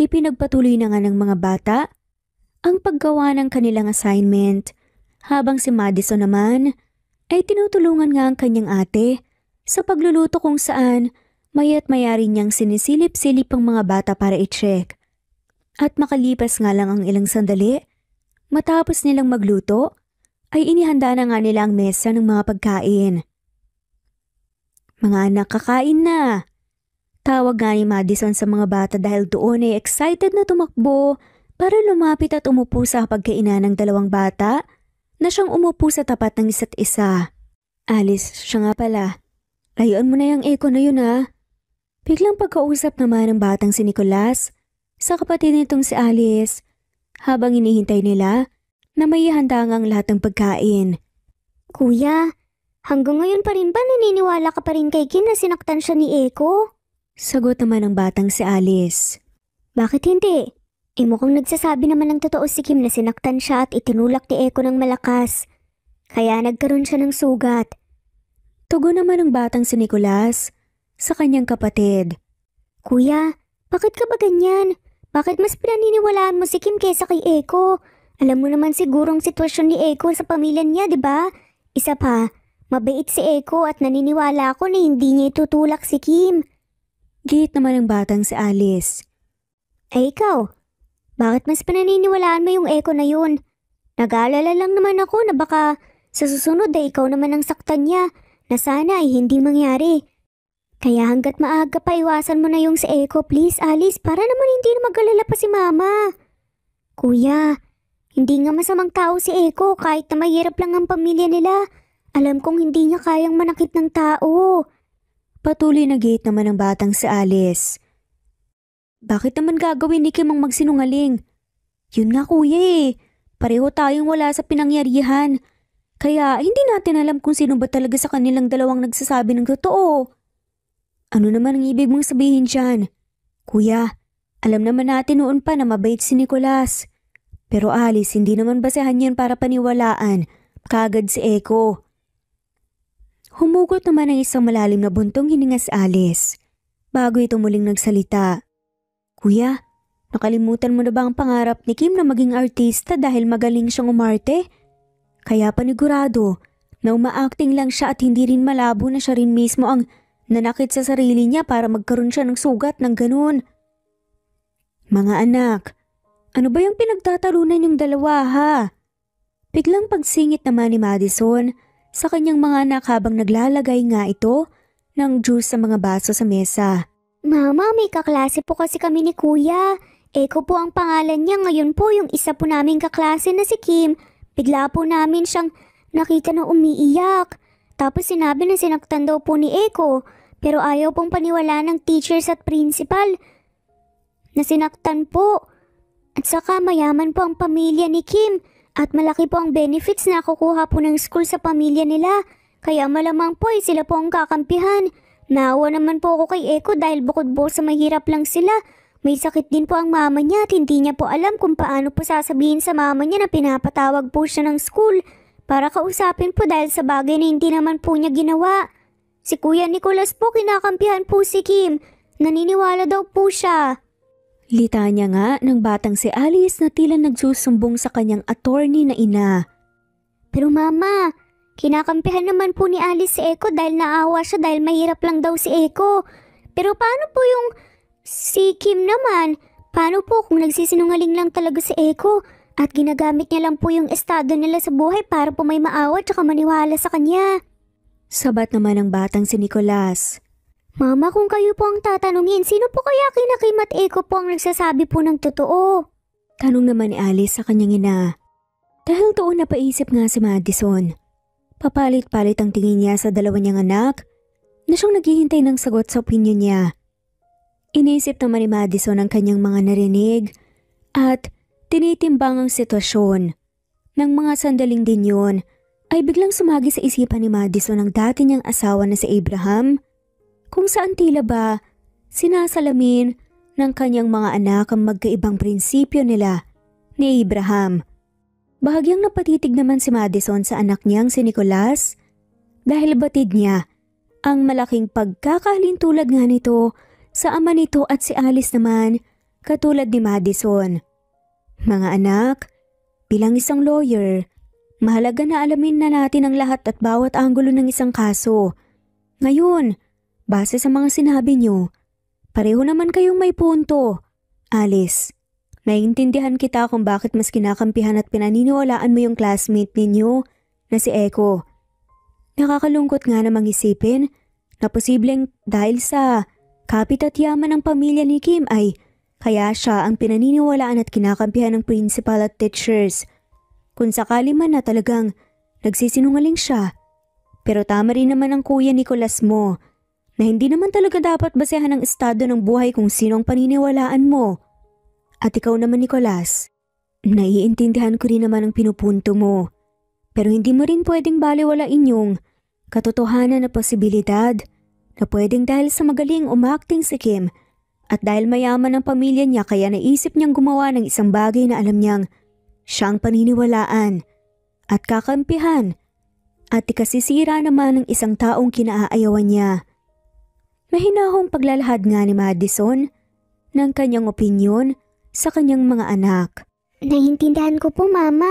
Ipinagpatuloy na nga ng mga bata ang paggawa ng kanilang assignment habang si Madison naman ay tinutulungan nga ang kanyang ate sa pagluluto kung saan maya't maya rin niyang sinisilip-silip ang mga bata para i-check. At makalipas nga lang ang ilang sandali, matapos nilang magluto, ay inihanda na nga nila ang mesa ng mga pagkain. Mga anak, kakain na! Tawag nga ni Madison sa mga bata dahil doon ay excited na tumakbo para lumapit at umupo sa pagkainan ng dalawang bata na siyang umupo sa tapat ng isa't isa. Alice, siya nga pala. Layuan mo na yung echo na yun ha. Biglang pagkausap naman ng batang si Nicolas sa kapatid nitong si Alice habang inihintay nila na may handa ngang lahat ng pagkain. Kuya, hanggang ngayon pa rin ba naniniwala ka pa rin kay Kim na sinaktan siya ni Eko? Sagot naman ng batang si Alice. Bakit hindi? Mukhang nagsasabi naman ng totoo si Kim na sinaktan siya at itinulak ni Eko ng malakas. Kaya nagkaroon siya ng sugat. Tugon naman ng batang si Nicolas sa kanyang kapatid. Kuya, bakit ka ba ganyan? Bakit mas pinaniniwalaan mo si Kim kaysa kay Eko? Alam mo naman sigurong sitwasyon ni Eko sa pamilya niya, di ba? Isa pa, mabait si Eko at naniniwala ako na hindi niya itutulak si Kim. Git naman ng batang si Alice. Ay ikaw, bakit mas pinaniniwalaan mo yung Eko na yun? Nag-aalala lang naman ako na baka sa susunod ay ikaw naman ang saktan niya na sana ay hindi mangyari. Kaya hanggat maaga pa iwasan mo na yung si Eko, please Alice, para naman hindi na mag-alala pa si Mama. Kuya, hindi nga masamang tao si Eko kahit na mahirap lang ang pamilya nila. Alam kong hindi niya kayang manakit ng tao. Patuloy na gate naman ng batang si Alice. Bakit naman gagawin ni Kim ang magsinungaling? Yun nga kuya eh, pareho tayong wala sa pinangyarihan. Kaya hindi natin alam kung sino ba talaga sa kanilang dalawang nagsasabi ng totoo. Ano naman ang ibig mong sabihin dyan? Kuya, alam naman natin noon pa na mabait si Nicolas. Pero Alice, hindi naman basehan yan para paniwalaan. Kagad si Eko. Humugot naman ang isang malalim na buntong hininga si Alice. Bago ito muling nagsalita. Kuya, nakalimutan mo na ba ang pangarap ni Kim na maging artista dahil magaling siyang umarte? Kaya panigurado na uma-acting lang siya at hindi rin malabo na siya rin mismo ang nanakit sa sarili niya para magkaroon siya ng sugat ng ganun. Mga anak, ano ba yung pinagtatalunan yung dalawa ha? Biglang pagsingit naman ni Madison sa kanyang mga anak habang naglalagay nga ito ng juice sa mga baso sa mesa. Mama, may kaklase po kasi kami ni Kuya. Eko po ang pangalan niya. Ngayon po yung isa po naming kaklase na si Kim. Bigla po namin siyang nakita na umiiyak. Tapos sinabi na sinaktan daw po ni Eko. Pero ayaw pong paniwala ng teachers at principal na sinaktan po. At saka mayaman po ang pamilya ni Kim at malaki po ang benefits na kukuha po ng school sa pamilya nila. Kaya malamang po sila po ang kakampihan. Naawa naman po ako kay Eko dahil bukod po sa mahirap lang sila. May sakit din po ang mama niya at hindi niya po alam kung paano po sasabihin sa mama niya na pinapatawag po siya ng school para kausapin po dahil sa bagay na hindi naman po niya ginawa. Si Kuya Nicolas po kinakampihan po si Kim. Naniniwala daw po siya. Litanya nga ng batang si Alice na tila nagsusumbong sa kanyang attorney na ina. Pero mama, kinakampihan naman po ni Alice si Eko dahil naawa siya dahil mahirap lang daw si Eko. Pero paano po yung si Kim naman? Paano po kung nagsisinungaling lang talaga si Eko at ginagamit niya lang po yung estado nila sa buhay para po may maawa at maniwala sa kanya? Sabat naman ng batang si Nicolas. Mama, kung kayo po ang tatanungin, sino po kaya kina Kim at Eko po ang nagsasabi po ng totoo? Tanong naman ni Alice sa kanyang ina. Dahil doon napaisip nga si Madison. Papalit-palit ang tingin niya sa dalawa niyang anak na siyang naghihintay ng sagot sa opinyon niya. Iniisip naman ni Madison ang kanyang mga narinig at tinitimbang ang sitwasyon. Nang mga sandaling din yun, ay biglang sumagi sa isipan ni Madison ang dati niyang asawa na si Abraham, kung saan tila ba sinasalamin ng kanyang mga anak ang magkaibang prinsipyo nila ni Abraham. Bahagyang napatitig naman si Madison sa anak niyang si Nicholas dahil batid niya ang malaking pagkakahalintulad nga nito sa ama nito at si Alice naman katulad ni Madison. Mga anak, bilang isang lawyer, mahalaga na alamin na natin ang lahat at bawat anggulo ng isang kaso. Ngayon, base sa mga sinabi niyo, pareho naman kayong may punto. Alice, naiintindihan kita kung bakit mas kinakampihan at pinaniniwalaan mo yung classmate ninyo na si Echo. Nakakalungkot nga namang isipin na posibleng dahil sa kapit at yaman ng pamilya ni Kim ay kaya siya ang pinaniniwalaan at kinakampihan ng principal at teachers. Kung sakali man na talagang nagsisinungaling siya. Pero tama rin naman ang kuya Nicholas mo na hindi naman talaga dapat basehan ang estado ng buhay kung sino ang paniniwalaan mo. At ikaw naman Nicholas, naiintindihan ko rin naman ang pinupunto mo. Pero hindi mo rin pwedeng baliwalain yung katotohanan na posibilidad na pwedeng dahil sa magaling umakting si Kim at dahil mayaman ang pamilya niya kaya naisip niyang gumawa ng isang bagay na alam niyang siyang paniniwalaan at kakampihan at ikasisira naman ng isang taong kinaayawan niya. Mahinahong paglalahad nga ni Madison ng kanyang opinyon sa kanyang mga anak. Naiintindihan ko po, Mama.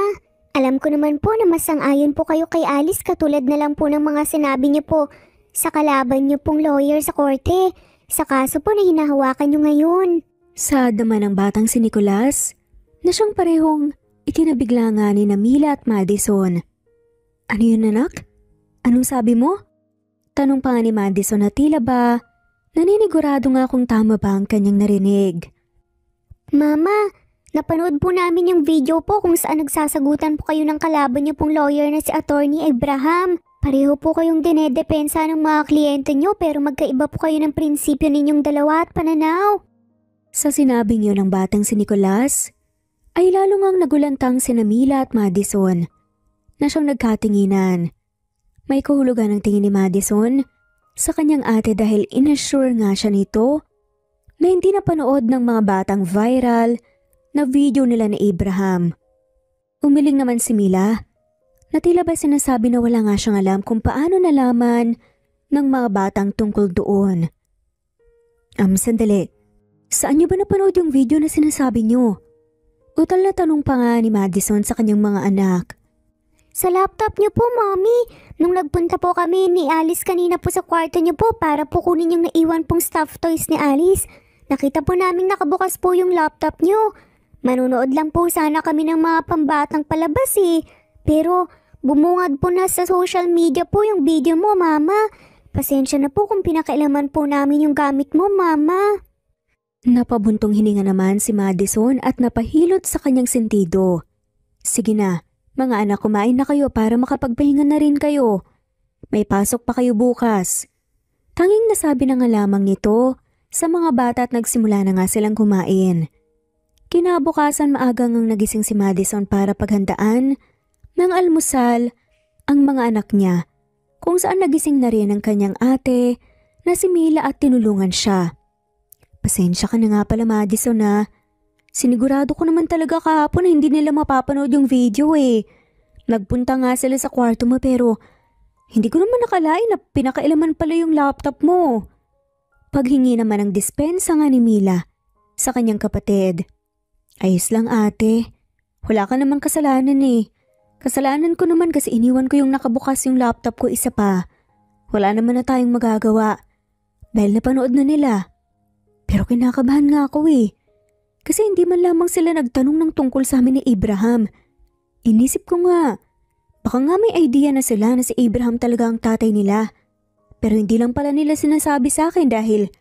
Alam ko naman po na masang-ayon po kayo kay Alice katulad na lang po ng mga sinabi niyo po sa kalaban niyo pong lawyer sa korte. Sa kaso po na hinahawakan niyo ngayon. Sad naman ang batang si Nicholas na siyang parehong itinabigla nga ni Mila at Madison. Ano yun anak? Anong sabi mo? Tanong pa nga ni Madison na tila ba naninigurado nga kung tama ba ang kanyang narinig. Mama, napanood po namin yung video po kung saan nagsasagutan po kayo ng kalaban niyo pong lawyer na si Attorney Abraham. Pareho po kayong dinedepensa ng mga kliyente niyo pero magkaiba po kayo ng prinsipyo ninyong dalawa at pananaw. Sa sinabing yun ng batang si Nicholas, ay lalo ngang nagulantang si Mila at Madison na siyang nagkatinginan. May kahulugan ang tingin ni Madison sa kanyang ate dahil inassure nga siya nito na hindi napanood ng mga batang viral na video nila ni Abraham. Umiling naman si Mila na tila ba sinasabi na wala nga siyang alam kung paano nalaman ng mga batang tungkol doon. Sandali, saan niyo ba napanood yung video na sinasabi niyo? Utal na tanong pa nga ni Madison sa kanyang mga anak. Sa laptop niyo po, Mommy. Nung nagpunta po kami ni Alice kanina po sa kwarto niyo po para po kunin yung naiwan pong stuffed toys ni Alice, nakita po namin nakabukas po yung laptop niyo. Manunood lang po sana kami ng mga pambatang palabas eh. Pero bumungad po na sa social media po yung video mo, Mama. Pasensya na po kung pinakailaman po namin yung gamit mo, Mama. Napabuntong hininga naman si Madison at napahilot sa kanyang sentido. Sige na, mga anak, kumain na kayo para makapagpahinga na rin kayo. May pasok pa kayo bukas. Tanging nasabi na nga lamang nito sa mga bata at nagsimula na nga silang kumain. Kinabukasan maagang ang nagising si Madison para paghandaan ng almusal ang mga anak niya, kung saan nagising na rin ang kanyang ate na si Mila at tinulungan siya. Pasensya ka na nga pala Madison na. Sinigurado ko naman talaga kahapon na hindi nila mapapanood yung video eh. Nagpunta nga sila sa kwarto mo pero hindi ko naman nakalain na pinakailaman pala yung laptop mo. Paghingi naman ng dispensa nga ni Mila sa kanyang kapatid. Ayos lang ate, wala ka namang kasalanan eh. Kasalanan ko naman kasi iniwan ko yung nakabukas yung laptop ko isa pa. Wala naman na tayong magagawa dahil napanood na nila. Pero kinakabahan nga ako eh. Kasi hindi man lamang sila nagtanong ng tungkol sa amin ni Abraham. Inisip ko nga, baka nga may idea na sila na si Abraham talaga ang tatay nila. Pero hindi lang pala nila sinasabi sa akin dahil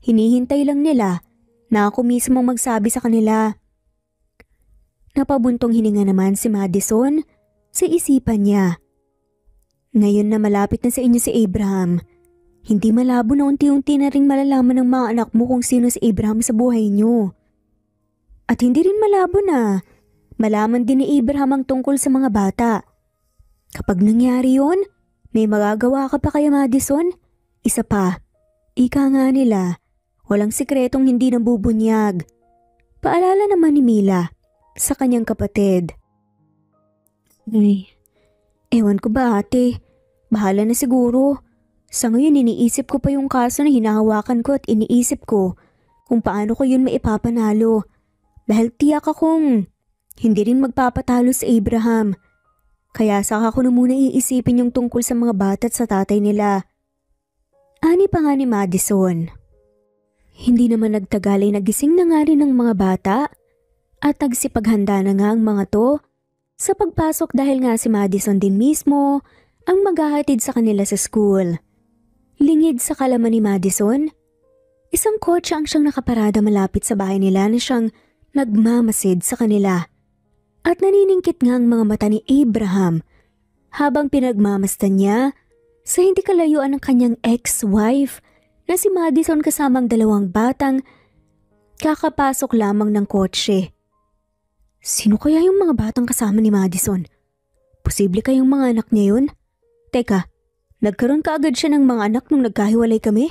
hinihintay lang nila na ako mismo magsabi sa kanila. Napabuntong hininga naman si Madison sa isipan niya. Ngayon na malapit na sa inyo si Abraham, hindi malabo na unti-unti na ring malalaman ng mga anak mo kung sino si Abraham sa buhay niyo. At hindi rin malabo na malaman din ni Abraham ang tungkol sa mga bata. Kapag nangyari yun, may magagawa ka pa kaya Madison? Isa pa, ika nga nila, Walang sikretong hindi nabubunyag. Paalala naman ni Mila sa kanyang kapatid. Ay, ewan ko ba ate, bahala na siguro. Sa ngayon iniisip ko pa yung kaso na hinahawakan ko at iniisip ko kung paano ko yun maipapanalo. Dahil tiyak akong hindi rin magpapatalo sa Abraham. Kaya saka ko na muna iisipin yung tungkol sa mga bata at sa tatay nila. Ani pa nga ni Madison. Hindi naman nagtagal ay nagising na nga rin ng mga bata at nagsipaghanda na nga ang mga to sa pagpasok dahil nga si Madison din mismo ang maghahatid sa kanila sa school. Lingid sa kalaman ni Madison, isang kotse ang siyang nakaparada malapit sa bahay nila na siyang nagmamasid sa kanila. At naniningkit nga ang mga mata ni Abraham habang pinagmamasdan niya sa hindi kalayuan ng kanyang ex-wife na si Madison kasamang dalawang batang kakapasok lamang ng kotse. Sino kaya yung mga batang kasama ni Madison? Posible kayong mga anak niya yun? Teka, nagkaroon ka agad siya ng mga anak nung nagkahiwalay kami?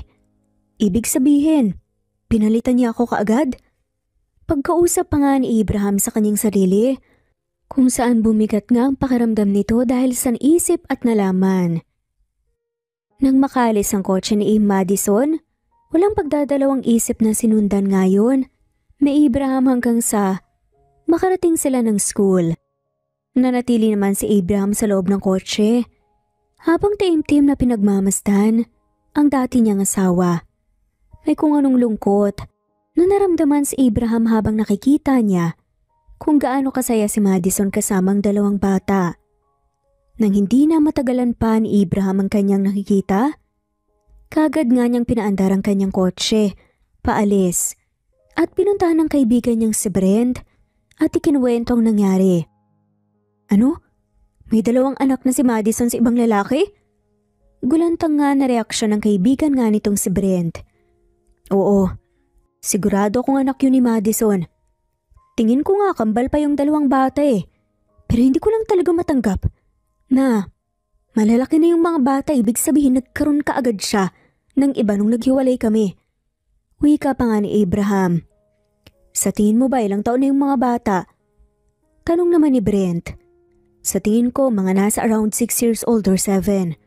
Ibig sabihin, pinalitan niya ako kaagad? Pagkausap pa nga ni Abraham sa kanyang sarili, kung saan bumigat nga ang pakiramdam nito dahil sa naisip at nalaman. Nang makalis ang kotse ni Madison, walang pagdadalawang isip na sinundan ngayon ni Abraham hanggang sa makarating sila ng school. Nanatili naman si Abraham sa loob ng kotse habang taimtim na pinagmamasdan ang dati niyang asawa. May kung anong lungkot na naramdaman si Abraham habang nakikita niya kung gaano kasaya si Madison kasamang dalawang bata. Nang hindi na matagalan pa ni Abraham ang kanyang nakikita, kagad nga niyang pinaandar ang kanyang kotse, paalis, at pinuntahan ng kaibigan niyang si Brent at ikinuwento ang nangyari. Ano? May dalawang anak na si Madison sa ibang lalaki? Gulantang nga na reaksyon ng kaibigan nga nitong si Brent. Oo, sigurado akong anak yun ni Madison. Tingin ko nga kambal pa yung dalawang bata eh. Pero hindi ko lang talaga matanggap na malalaki na yung mga bata, ibig sabihin nagkaroon ka agad siya ng iba nung naghiwalay kami. Wika pa nga ni Abraham. Sa tingin mo ba ilang taon na yung mga bata? Tanong naman ni Brent. Sa tingin ko mga nasa around 6 years old or 7.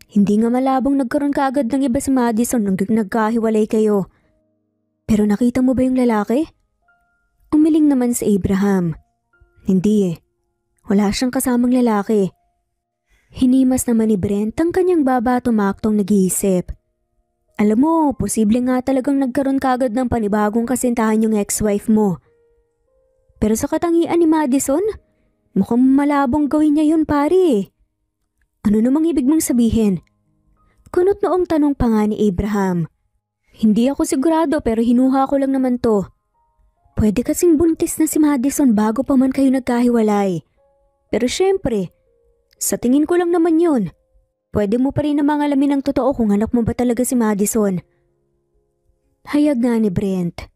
Hindi nga malabong nagkaroon ka agad ng iba sa Madison nung nagkahiwalay kayo. Pero nakita mo ba yung lalaki? Umiling naman si Abraham. Hindi eh. Wala siyang kasamang lalaki. Hinimas naman ni Brent ang kanyang baba tumaktong nag-iisip. Alam mo, posible nga talagang nagkaroon kagad ng panibagong kasintahan yung ex-wife mo. Pero sa katangian ni Madison, mukhang malabong gawin niya yun pare. Ano namang ibig mong sabihin? Kunot noong tanong pa nga ni Abraham. Hindi ako sigurado pero hinuha ko lang naman to. Pwede kasing buntis na si Madison bago pa man kayo nagkahiwalay. Pero syempre, sa tingin ko lang naman yun. Pwede mo pa rin namang alamin ang totoo kung anak mo ba talaga si Madison. Hayag nga ni Brent.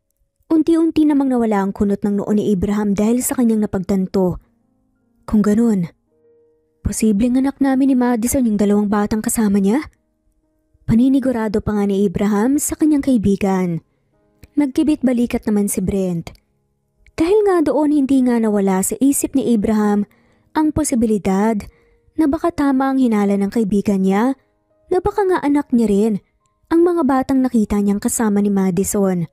Unti-unti namang nawala ang kunot ng noo ni Abraham dahil sa kanyang napagtanto. Kung ganun, posibleng anak namin ni Madison yung dalawang batang kasama niya? Paninigurado pa nga ni Abraham sa kanyang kaibigan. Nagkibit balikat naman si Brent. Dahil nga doon hindi nga nawala sa isip ni Abraham ang posibilidad na baka tama ang hinala ng kaibigan niya na baka nga anak niya rin ang mga batang nakita niyang kasama ni Madison.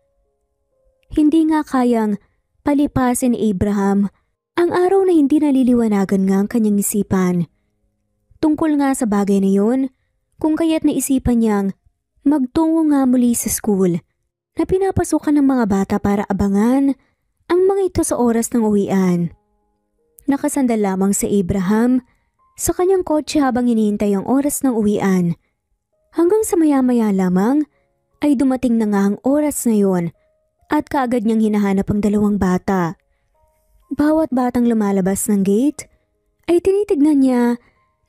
Hindi nga kayang palipasin ni Abraham ang araw na hindi naliliwanagan nga ang kanyang isipan. Tungkol nga sa bagay na yun, kung kaya't naisipan niyang magtungo nga muli sa school na pinapasukan ng mga bata para abangan ang mga ito sa oras ng uwian. Nakasandal lamang si Abraham sa kanyang kotse habang hinihintay ang oras ng uwian. Hanggang sa maya-maya lamang ay dumating na nga ang oras na yun at kaagad niyang hinahanap ang dalawang bata. Bawat batang lumalabas ng gate ay tinitignan niya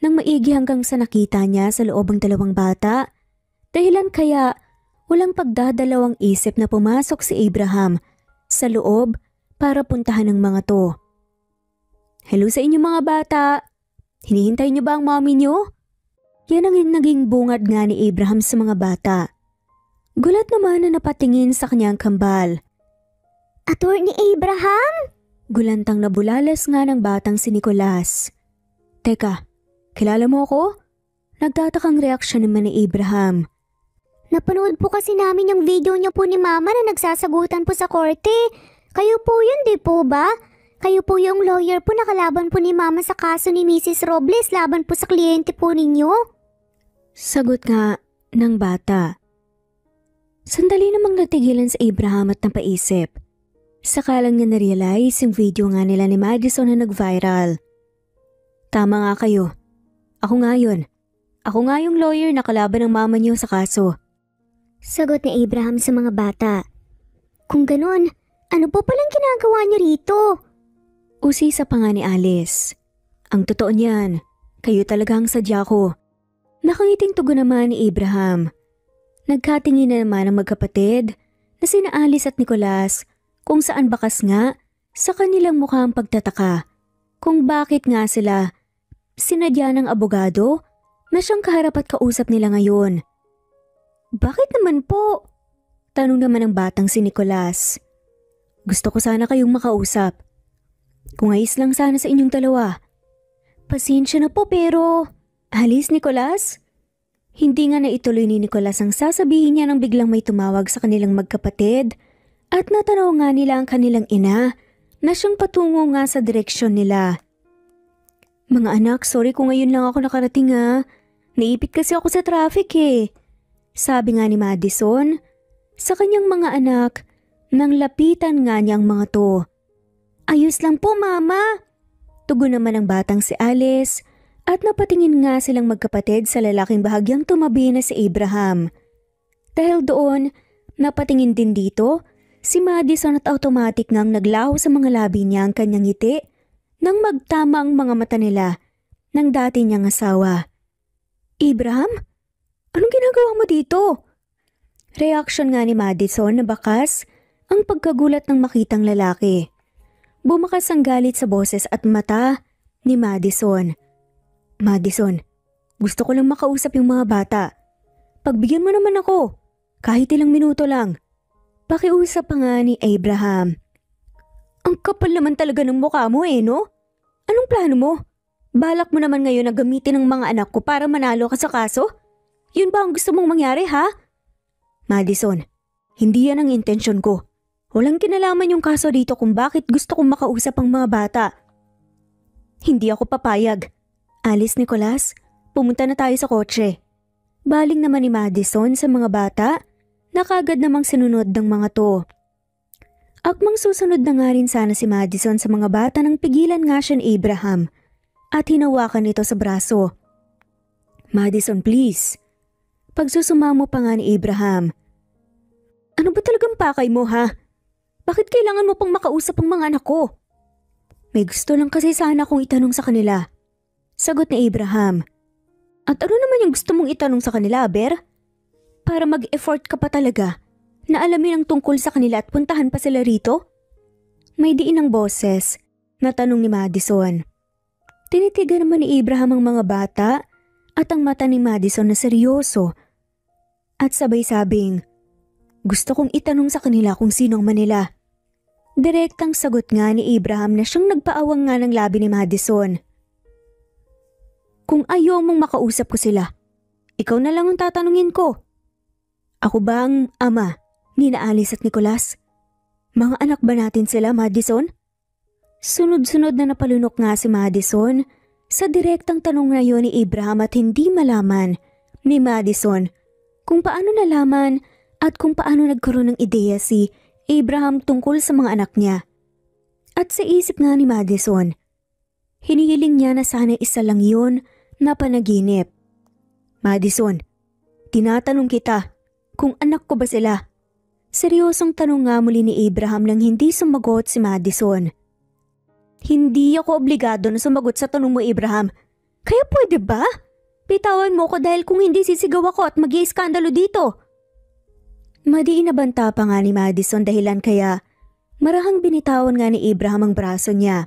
ng maigi hanggang sa nakita niya sa loob ang dalawang bata. Dahilan kaya walang pagdadalawang isip na pumasok si Abraham sa loob para puntahan ng mga to. Hello sa inyo mga bata! Hinihintay niyo ba ang mommy niyo? Yan ang naging bungad nga ni Abraham sa mga bata. Gulat naman na napatingin sa kanyang kambal. Attorney Abraham? Gulantang nabulalas nga ng batang si Nicolas. Teka, kilala mo ako? Nagtatakang reaksyon naman ni Abraham. Napanood po kasi namin yung video niyo po ni Mama na nagsasagutan po sa korte. Kayo po yun, di po ba? Kayo po yung lawyer po na kalaban po ni Mama sa kaso ni Mrs. Robles laban po sa kliyente po ninyo? Sagot nga ng bata. Sandali namang natigilan si Abraham at napaisip. Saka lang niya na-realize yung video nga nila ni Madison na nag-viral. Tama nga kayo. Ako nga yun. Ako nga yung lawyer na kalaban ng mama niyo sa kaso. Sagot ni Abraham sa mga bata. Kung ganun, ano po palang ginagawa niyo rito? Usisa pa nga ni Alice. Ang totoo niyan, kayo talaga ang sadya ko. Nakangiting tugon naman ni Abraham. Nagkatingin na naman ang magkapatid na sina Alice at Nicolas kung saan bakas nga sa kanilang mukhang pagtataka kung bakit nga sila sinadya ng abogado na siyang kaharap at kausap nila ngayon. Bakit naman po? Tanong naman ng batang si Nicolas. Gusto ko sana kayong makausap. Kung ayos lang sana sa inyong dalawa. Pasensya na po pero... Alice, Nicolas? Hindi nga naituloy ni Nicolas ang sasabihin niya nang biglang may tumawag sa kanilang magkapatid at natanaw nga nila ang kanilang ina na siyang patungo nga sa direksyon nila. Mga anak, sorry kung ngayon lang ako nakarating ha. Naipit kasi ako sa traffic eh. Sabi nga ni Madison sa kanyang mga anak nang lapitan nga niya ang mga to. Ayos lang po mama. Tugon naman ang batang si Alice at napatingin nga silang magkapatid sa lalaking bahagyang tumabi na si Abraham. Dahil doon, napatingin din dito si Madison at automatic ngang naglaho sa mga labi niya ang kanyang ngiti nang magtama ang mga mata nila ng dati niyang asawa. Abraham? Anong ginagawa mo dito? Reaksyon nga ni Madison na bakas ang pagkagulat ng makitang lalaki. Bumakas ang galit sa boses at mata ni Madison. Madison, gusto ko lang makausap yung mga bata. Pagbigyan mo naman ako, kahit ilang minuto lang. Pakiusap pa nga ni Abraham. Ang kapal naman talaga ng mukha mo eh, no? Anong plano mo? Balak mo naman ngayon na gamitin ng mga anak ko para manalo ka sa kaso? Yun ba ang gusto mong mangyari ha? Madison, hindi yan ang intensyon ko. Walang kinalaman yung kaso dito kung bakit gusto kong makausap ang mga bata. Hindi ako papayag. Alice, Nicolas, pumunta na tayo sa kotse. Baling naman ni Madison sa mga bata na kagad namang sinunod ng mga to. Akmang susunod na nga rin sana si Madison sa mga bata nang pigilan nga siya ni Abraham at hinawakan ito sa braso. Madison, please. Pagsusumamo pa nga ni Abraham. Ano ba talagang pakay mo ha? Bakit kailangan mo pang makausap ang mga anak ko? May gusto lang kasi sana akong itanong sa kanila. Sagot ni Abraham. At ano naman yung gusto mong itanong sa kanila, Aber? Para mag-effort ka pa talaga na alamin ang tungkol sa kanila at puntahan pa sila rito? May diin ng boses na tanong ni Madison. Tinitigan naman ni Abraham ang mga bata at ang mata ni Madison na seryoso. At sabay sabing, gusto kong itanong sa kanila kung sino ang Manila. Direktang sagot nga ni Abraham na siyang nagpaawang nga ng labi ni Madison. Kung ayaw mong makausap ko sila, ikaw na lang ang tatanungin ko. Ako ba ang ama ni Alice at Nicolas? Mga anak ba natin sila, Madison? Sunod-sunod na napalunok nga si Madison sa direktang tanong na yun ni Abraham at hindi malaman ni Madison kung paano nalaman at kung paano nagkaroon ng ideya si Abraham tungkol sa mga anak niya. At sa isip nga ni Madison, hinihiling niya na sana isa lang yun na panaginip. Madison, tinatanong kita kung anak ko ba sila? Seryosong tanong nga muli ni Abraham nang hindi sumagot si Madison. Hindi ako obligado na sumagot sa tanong mo, Abraham. Kaya pwede ba? Bitawan mo ko dahil kung hindi sisigaw ako at mag-iiskandalo dito. Madiin na banta pa nga ni Madison dahilan kaya marahang binitawan nga ni Abraham ang braso niya.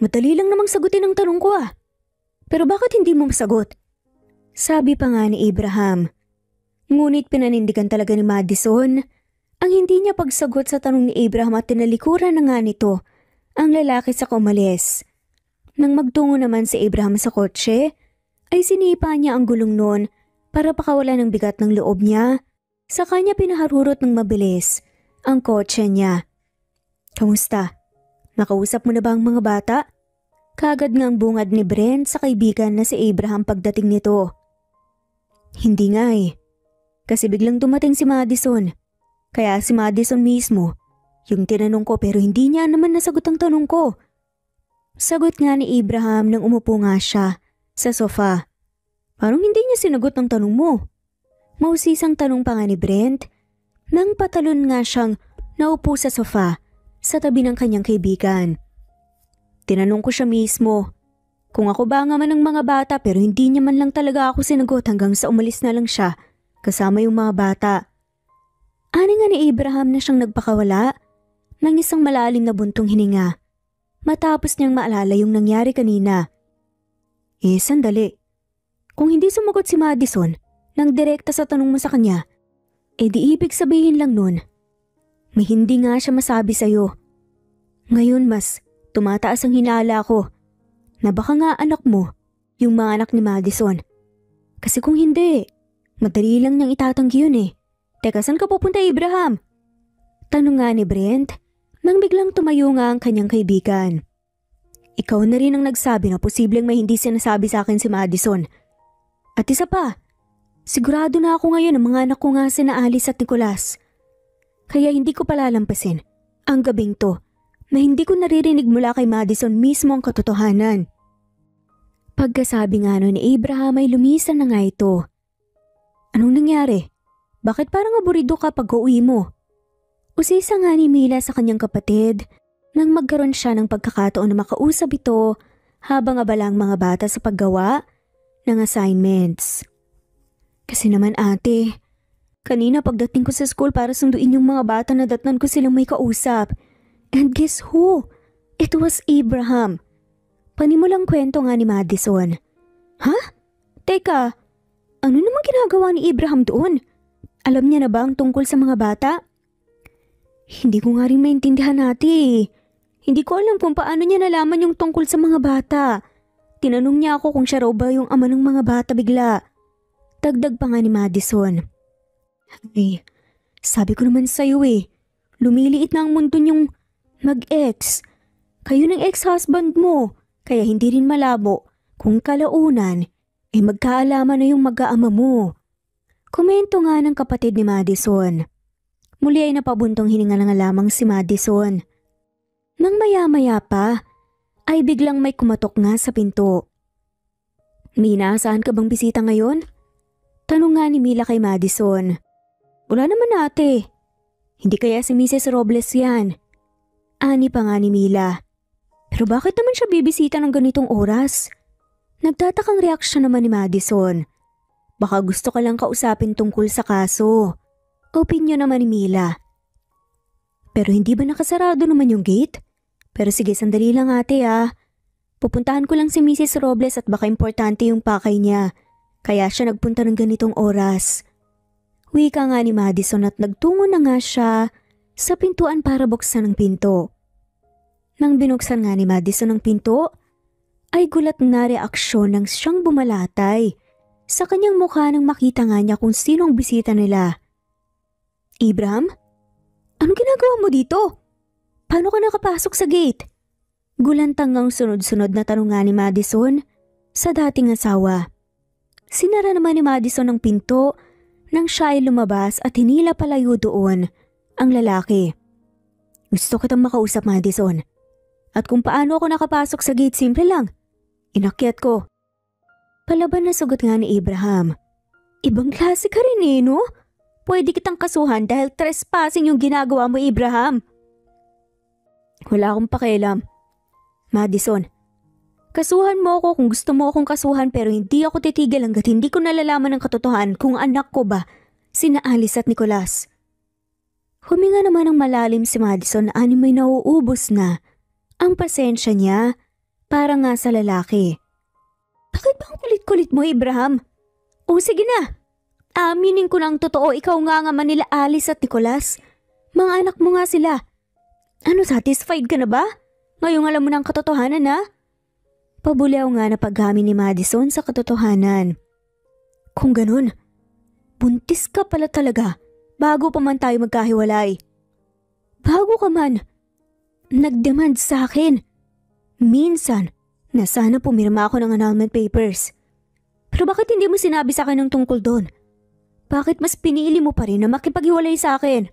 Madali lang namang sagutin ang tanong ko ah. Pero bakit hindi mo masagot? Sabi pa nga ni Abraham. Ngunit pinanindigan talaga ni Madison ang hindi niya pagsagot sa tanong ni Abraham at tinalikuran na nga nito ang lalaki sa umalis. Nang magtungo naman si Abraham sa kotse, ay sinipa niya ang gulong noon para pakawala ng bigat ng loob niya. Sa kanya pinaharurot ng mabilis ang kotse niya. Kamusta? Nakausap mo na ba ang mga bata? Kagad ngang bungad ni Brent sa kaibigan na si Abraham pagdating nito. Hindi nga eh. Kasi biglang dumating si Madison. Kaya si Madison mismo yung tinanong ko pero hindi niya naman nasagot ang tanong ko. Sagot nga ni Abraham nang umupo nga siya sa sofa. Parang hindi niya sinagot ang tanong mo. Mausisang tanong pa nga ni Brent nang patalon nga siyang naupo sa sofa sa tabi ng kanyang kaibigan. Tinanong ko siya mismo kung ako ba nga man ng mga bata pero hindi niya man lang talaga ako sinagot hanggang sa umalis na lang siya kasama yung mga bata. Ani nga ni Abraham na siyang nagpakawala ng isang malalim na buntong hininga matapos niyang maalala yung nangyari kanina. Sandali. Kung hindi sumagot si Madison nang direkta sa tanong mo sa kanya, di ibig sabihin lang nun, may hindi nga siya masabi sa'yo. Ngayon mas tumataas ang hinala ko na baka nga anak mo yung mga anak ni Madison. Kasi kung hindi, madali lang niyang itatanggi yun eh. Teka, saan ka pupunta, Abraham? Tanong nga ni Brent nang biglang tumayo nga ang kanyang kaibigan. Ikaw na rin ang nagsabi na posibleng may hindi sinasabi sa akin si Madison. At isa pa, sigurado na ako ngayon ang mga anak ko nga sina Alice at Nicolas. Kaya hindi ko palalampasin ang gabing to na hindi ko naririnig mula kay Madison mismo ang katotohanan. Pagkasabi nga nun ni Abraham ay lumisan na nga ito. Anong nangyari? Bakit parang aburido ka pag uuwi mo? Usisa nga ni Mila sa kanyang kapatid nang magkaroon siya ng pagkakataon na makausap ito habang abala ang mga bata sa paggawa ng assignments. Kasi naman ate, kanina pagdating ko sa school para sunduin yung mga bata na datnan ko silang may kausap. And guess who? It was Abraham. Panimulang kwento nga ni Madison. Ha? Teka, ano namang ginagawa ni Abraham doon? Alam niya na ba ang tungkol sa mga bata? Hindi ko nga rin maintindihan ate. Hindi ko alam kung paano niya nalaman yung tungkol sa mga bata. Tinanong niya ako kung siya raw ba yung ama ng mga bata bigla. Dagdag pa nga ni Madison. Ay, sabi ko naman sa'yo eh. Lumiliit na ang mundo niyong mag-ex. Kayo ng ex-husband mo. Kaya hindi rin malabo kung kalaunan magkaalaman na yung mag-aama mo. Komento nga ng kapatid ni Madison. Muli ay napabuntong hininga na nga lamang si Madison. Nang maya-maya pa, ay biglang may kumatok nga sa pinto. Mina, saan ka bang bisita ngayon? Tanong nga ni Mila kay Madison. Wala naman ate. Hindi kaya si Mrs. Robles yan? Ani pa nga ni Mila. Pero bakit naman siya bibisita ng ganitong oras? Nagtatakang reaksyon naman ni Madison. Baka gusto ka lang kausapin tungkol sa kaso. Opinyon naman ni Mila. Pero hindi ba nakasarado naman yung gate? Pero sige, sandali lang ate ah. Pupuntahan ko lang si Mrs. Robles at baka importante yung pakay niya. Kaya siya nagpunta ng ganitong oras. Wika nga ni Madison at nagtungo na nga siya sa pintuan para buksan ang pinto. Nang binuksan nga ni Madison ang pinto, ay gulat na reaksyon ng siyang bumalatay sa kanyang mukha nang makita nga niya kung sinong bisita nila. Abraham? Anong ginagawa mo dito? Paano ka nakapasok sa gate? Gulantang ang sunod-sunod na tanong nga ni Madison sa dating asawa. Sinara naman ni Madison ang pinto nang siya ay lumabas at hinila palayo doon ang lalaki. Gusto kitang makausap, Madison. At kung paano ako nakapasok sa gate, simple lang. Inakyat ko. Palaban na sagot nga ni Abraham. Ibang klase ka rin eh, no? Pwede kitang kasuhan dahil trespassing yung ginagawa mo, Abraham. Wala akong pakialam. Madison, kasuhan mo ako kung gusto mo akong kasuhan pero hindi ako titigil hanggat hindi ko nalalaman ng katotohanan kung anak ko ba sina Alice at Nicolas. Huminga naman ng malalim si Madison na may nauubos na ang pasensya niya para nga sa lalaki. Bakit ba ang kulit-kulit mo, Abraham? O sige na, Aminin ko na ang totoo, ikaw nga nga manila Alice at Nicolas. Mga anak mo nga sila. Ano, satisfied ka na ba? Ngayong alam mo ng katotohanan na? Pabulyaw nga na paghamin ni Madison sa katotohanan. Kung ganun, buntis ka pala talaga bago pa man tayo magkahiwalay. Bago ka man, nagdemand sa akin. Minsan, na sana pumirma ako ng annulment papers. Pero bakit hindi mo sinabi sa akin ng tungkol doon? Bakit mas pinili mo pa rin na makipaghiwalay sa akin?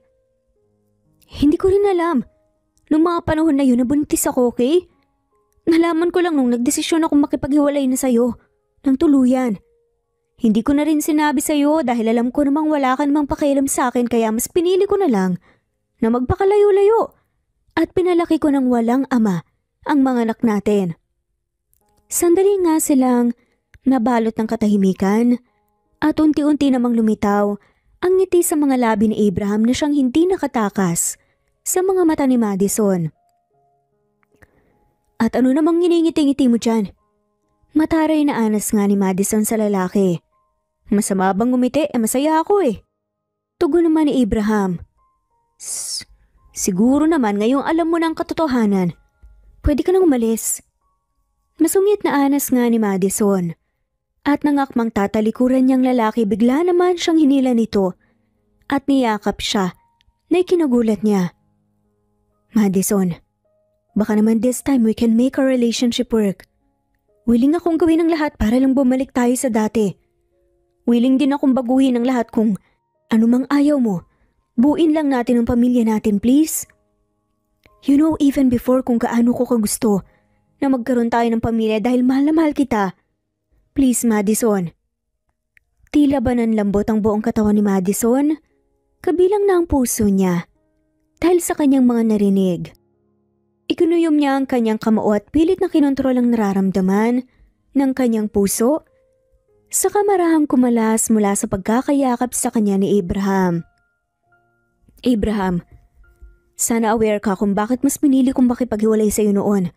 Hindi ko rin alam. Noong mga panahon na yun, nabuntis ako, okay? Nalaman ko lang nung nagdesisyon akong makipaghiwalay na sa'yo ng tuluyan. Hindi ko na rin sinabi sa'yo dahil alam ko namang wala ka namang pakialam sa akin kaya mas pinili ko na lang na magpakalayo-layo at pinalaki ko ng walang ama ang mga anak natin. Sandali nga silang nabalot ng katahimikan at unti-unti namang lumitaw ang ngiti sa mga labi ni Abraham na siyang hindi nakatakas sa mga mata ni Madison. At ano namang nginingiti-ngiti mo dyan? Mataray na anas nga ni Madison sa lalaki. Masama bang ngumiti? Masaya ako eh. Tugon naman ni Abraham. Siguro naman ngayong alam mo ng katotohanan. Pwede ka nang umalis. Masungit na anas nga ni Madison. At nangakmang tatalikuran niyang lalaki bigla naman siyang hinila nito at niyakap siya na ikinagulat niya. Madison, baka naman this time we can make our relationship work. Willing akong gawin ang lahat para lang bumalik tayo sa dati. Willing din akong baguhin ang lahat kung anumang ayaw mo. Buuin lang natin ang pamilya natin, please. You know even before kung gaano ko kagusto na magkaroon tayo ng pamilya dahil mahal na mahal kita. Please, Madison. Tila ba nanlambot ang buong katawan ni Madison? Kabilang na ang puso niya dahil sa kanyang mga narinig. Ikinuyom niya ang kanyang kamao at pilit na kinontrol ang nararamdaman ng kanyang puso sa kamarahang kumalas mula sa pagkakayakap sa kanya ni Abraham. Abraham, sana aware ka kung bakit mas pinili kong makipaghiwalay sa iyo noon.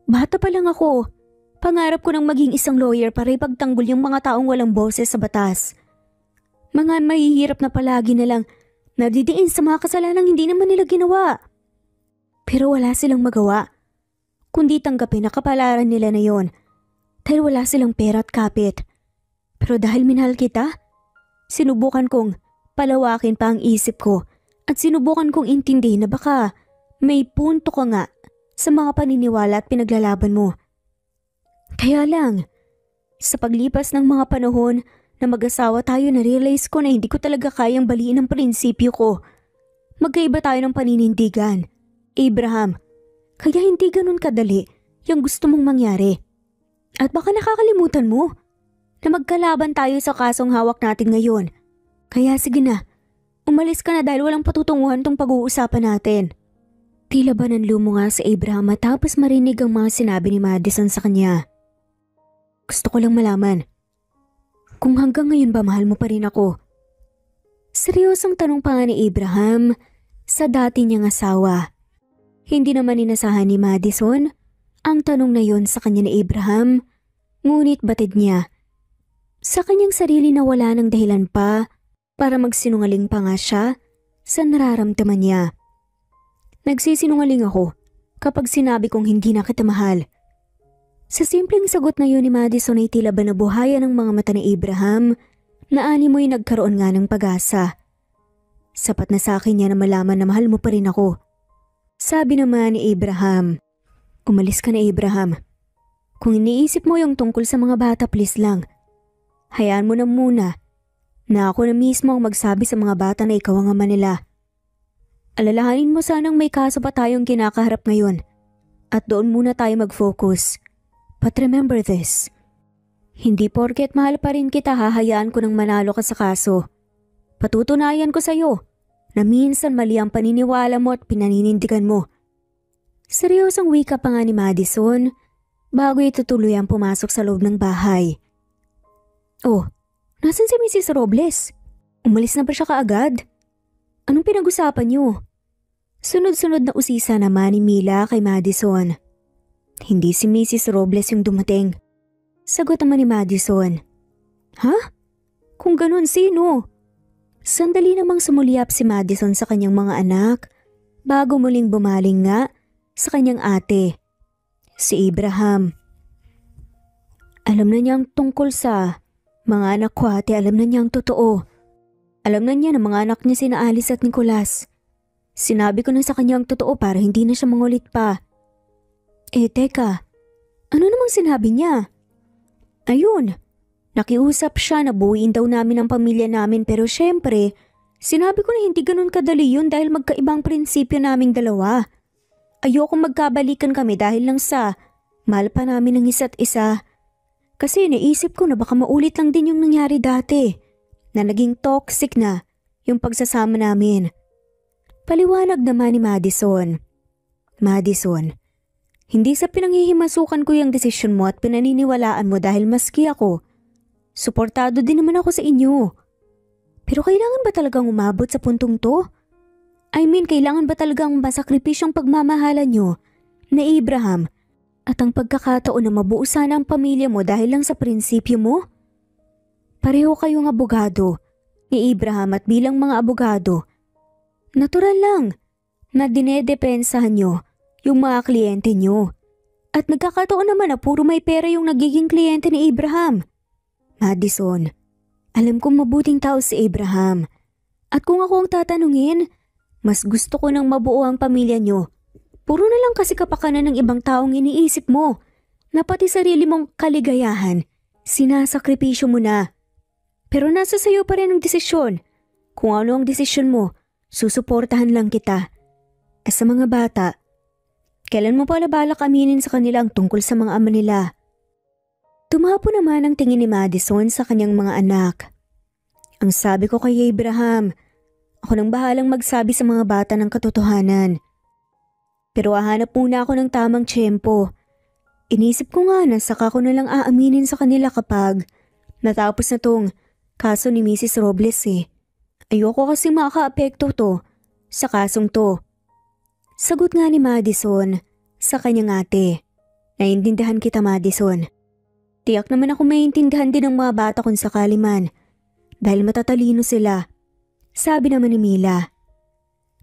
Bata pa lang ako. Pangarap ko ng maging isang lawyer para ipagtanggol yung mga taong walang boses sa batas. Mga mahihirap na palagi na lang nadidiin sa mga kasalanang hindi naman nila ginawa. Pero wala silang magawa, kundi tanggapin na kapalaran nila na yon dahil wala silang pera at kapit. Pero dahil minahal kita, sinubukan kong palawakin pa ang isip ko at sinubukan kong intindihin na baka may punto ka nga sa mga paniniwala at pinaglalaban mo. Kaya lang, sa paglipas ng mga panahon na mag-asawa tayo na-realize ko na hindi ko talaga kayang baliin ang prinsipyo ko. Magkaiba tayo ng paninindigan, Abraham, kaya hindi ganun kadali yung gusto mong mangyari. At baka nakakalimutan mo na magkalaban tayo sa kasong hawak natin ngayon. Kaya sige na, umalis ka na dahil walang patutunguhan tong pag-uusapan natin. Tila ba nanlumo nga si Abraham matapos marinig ang mga sinabi ni Madison sa kanya. Gusto ko lang malaman, kung hanggang ngayon ba mahal mo pa rin ako? Seryosang tanong pa nga ni Abraham sa dati niyang asawa. Hindi naman inasahan ni Madison ang tanong na yon sa kanya ni Abraham, ngunit batid niya. Sa kanyang sarili na wala ng dahilan pa para magsinungaling pa nga siya sa nararamdaman niya. Nagsisinungaling ako kapag sinabi kong hindi na kita mahal. Sa simpleng sagot na yun ni Madison ay tila ba nabuhayan ng mga mata ni Abraham na animoy nagkaroon nga ng pag-asa. Sapat na sa akin niya na malaman na mahal mo pa rin ako. Sabi naman ni Abraham, umalis ka na Abraham. Kung iniisip mo yung tungkol sa mga bata please lang. Hayaan mo na muna na ako na mismo ang magsabi sa mga bata na ikaw ang ama nila. Alalahanin mo sanang may kaso pa tayong kinakaharap ngayon at doon muna tayo mag-focus. But remember this, hindi porket mahal pa rin kita hahayaan ko nang manalo ka sa kaso. Patutunayan ko sa'yo na minsan mali ang paniniwala mo at pinaninindigan mo. Seryosang wika pa nga ni Madison bago ito tuluyang pumasok sa loob ng bahay. Oh, nasan si Mrs. Robles? Umalis na ba siya kaagad? Anong pinag-usapan niyo? Sunod-sunod na usisa naman ni Mila kay Madison. Hindi si Mrs. Robles yung dumating. Sagot naman ni Madison. Ha? Kung ganun, sino? Sandali namang sumulyap si Madison sa kanyang mga anak bago muling bumaling nga sa kanyang ate, si Abraham. Alam na niyang tungkol sa mga anak ko, ate, alam na niyang totoo. Alam na niya na mga anak niya sina Alice at Nicolas. Sinabi ko na sa kanya ang totoo para hindi na siya mangulit pa. Teka, ano namang sinabi niya? Ayun, nakiusap siya na buuin daw namin ang pamilya namin pero syempre, sinabi ko na hindi ganun kadali yun dahil magkaibang prinsipyo naming dalawa. Ayokong magkabalikan kami dahil lang sa mahal pa namin ng isa't isa. Kasi naisip ko na baka maulit lang din yung nangyari dati, na naging toxic na yung pagsasama namin. Paliwanag naman ni Madison. Madison, hindi sa pinanghihimasukan ko yung desisyon mo at pinaniniwalaan mo dahil maski ako, suportado din naman ako sa inyo. Pero kailangan ba talagang umabot sa puntong to? I mean, kailangan ba talagang masakripisyong pagmamahalan nyo na Abraham at ang pagkakataon na mabuo sana ang pamilya mo dahil lang sa prinsipyo mo? Pareho kayong abogado ni Abraham at bilang mga abogado, natural lang na dinedepensahan nyo yung mga kliyente nyo. At nagkakataon naman na puro may pera yung nagiging kliyente ni Abraham. Madison, alam kong mabuting tao si Abraham. At kung ako ang tatanungin, mas gusto ko nang mabuo ang pamilya nyo. Puro na lang kasi kapakanan ng ibang taong iniisip mo na pati sarili mong kaligayahan, sinasakripisyo mo na. Pero nasa sayo pa rin ang desisyon. Kung ano ang desisyon mo, susuportahan lang kita. Sa mga bata, kailan mo pala balak aminin sa kanila ang tungkol sa mga ama nila? Tumapo naman ang tingin ni Madison sa kanyang mga anak. Ang sabi ko kay Abraham, ako nang bahalang magsabi sa mga bata ng katotohanan. Pero hahanap muna ako ng tamang tiyempo. Inisip ko nga na saka ko na lang aaminin sa kanila kapag natapos na tong kaso ni Mrs. Robles eh. Ayoko kasi makaapekto to sa kasong to. Sagot nga ni Madison sa kanyang ate. Naiintindihan kita, Madison. Tiyak naman ako maiintindihan din ng mga bata kung sakali man dahil matatalino sila. Sabi naman ni Mila.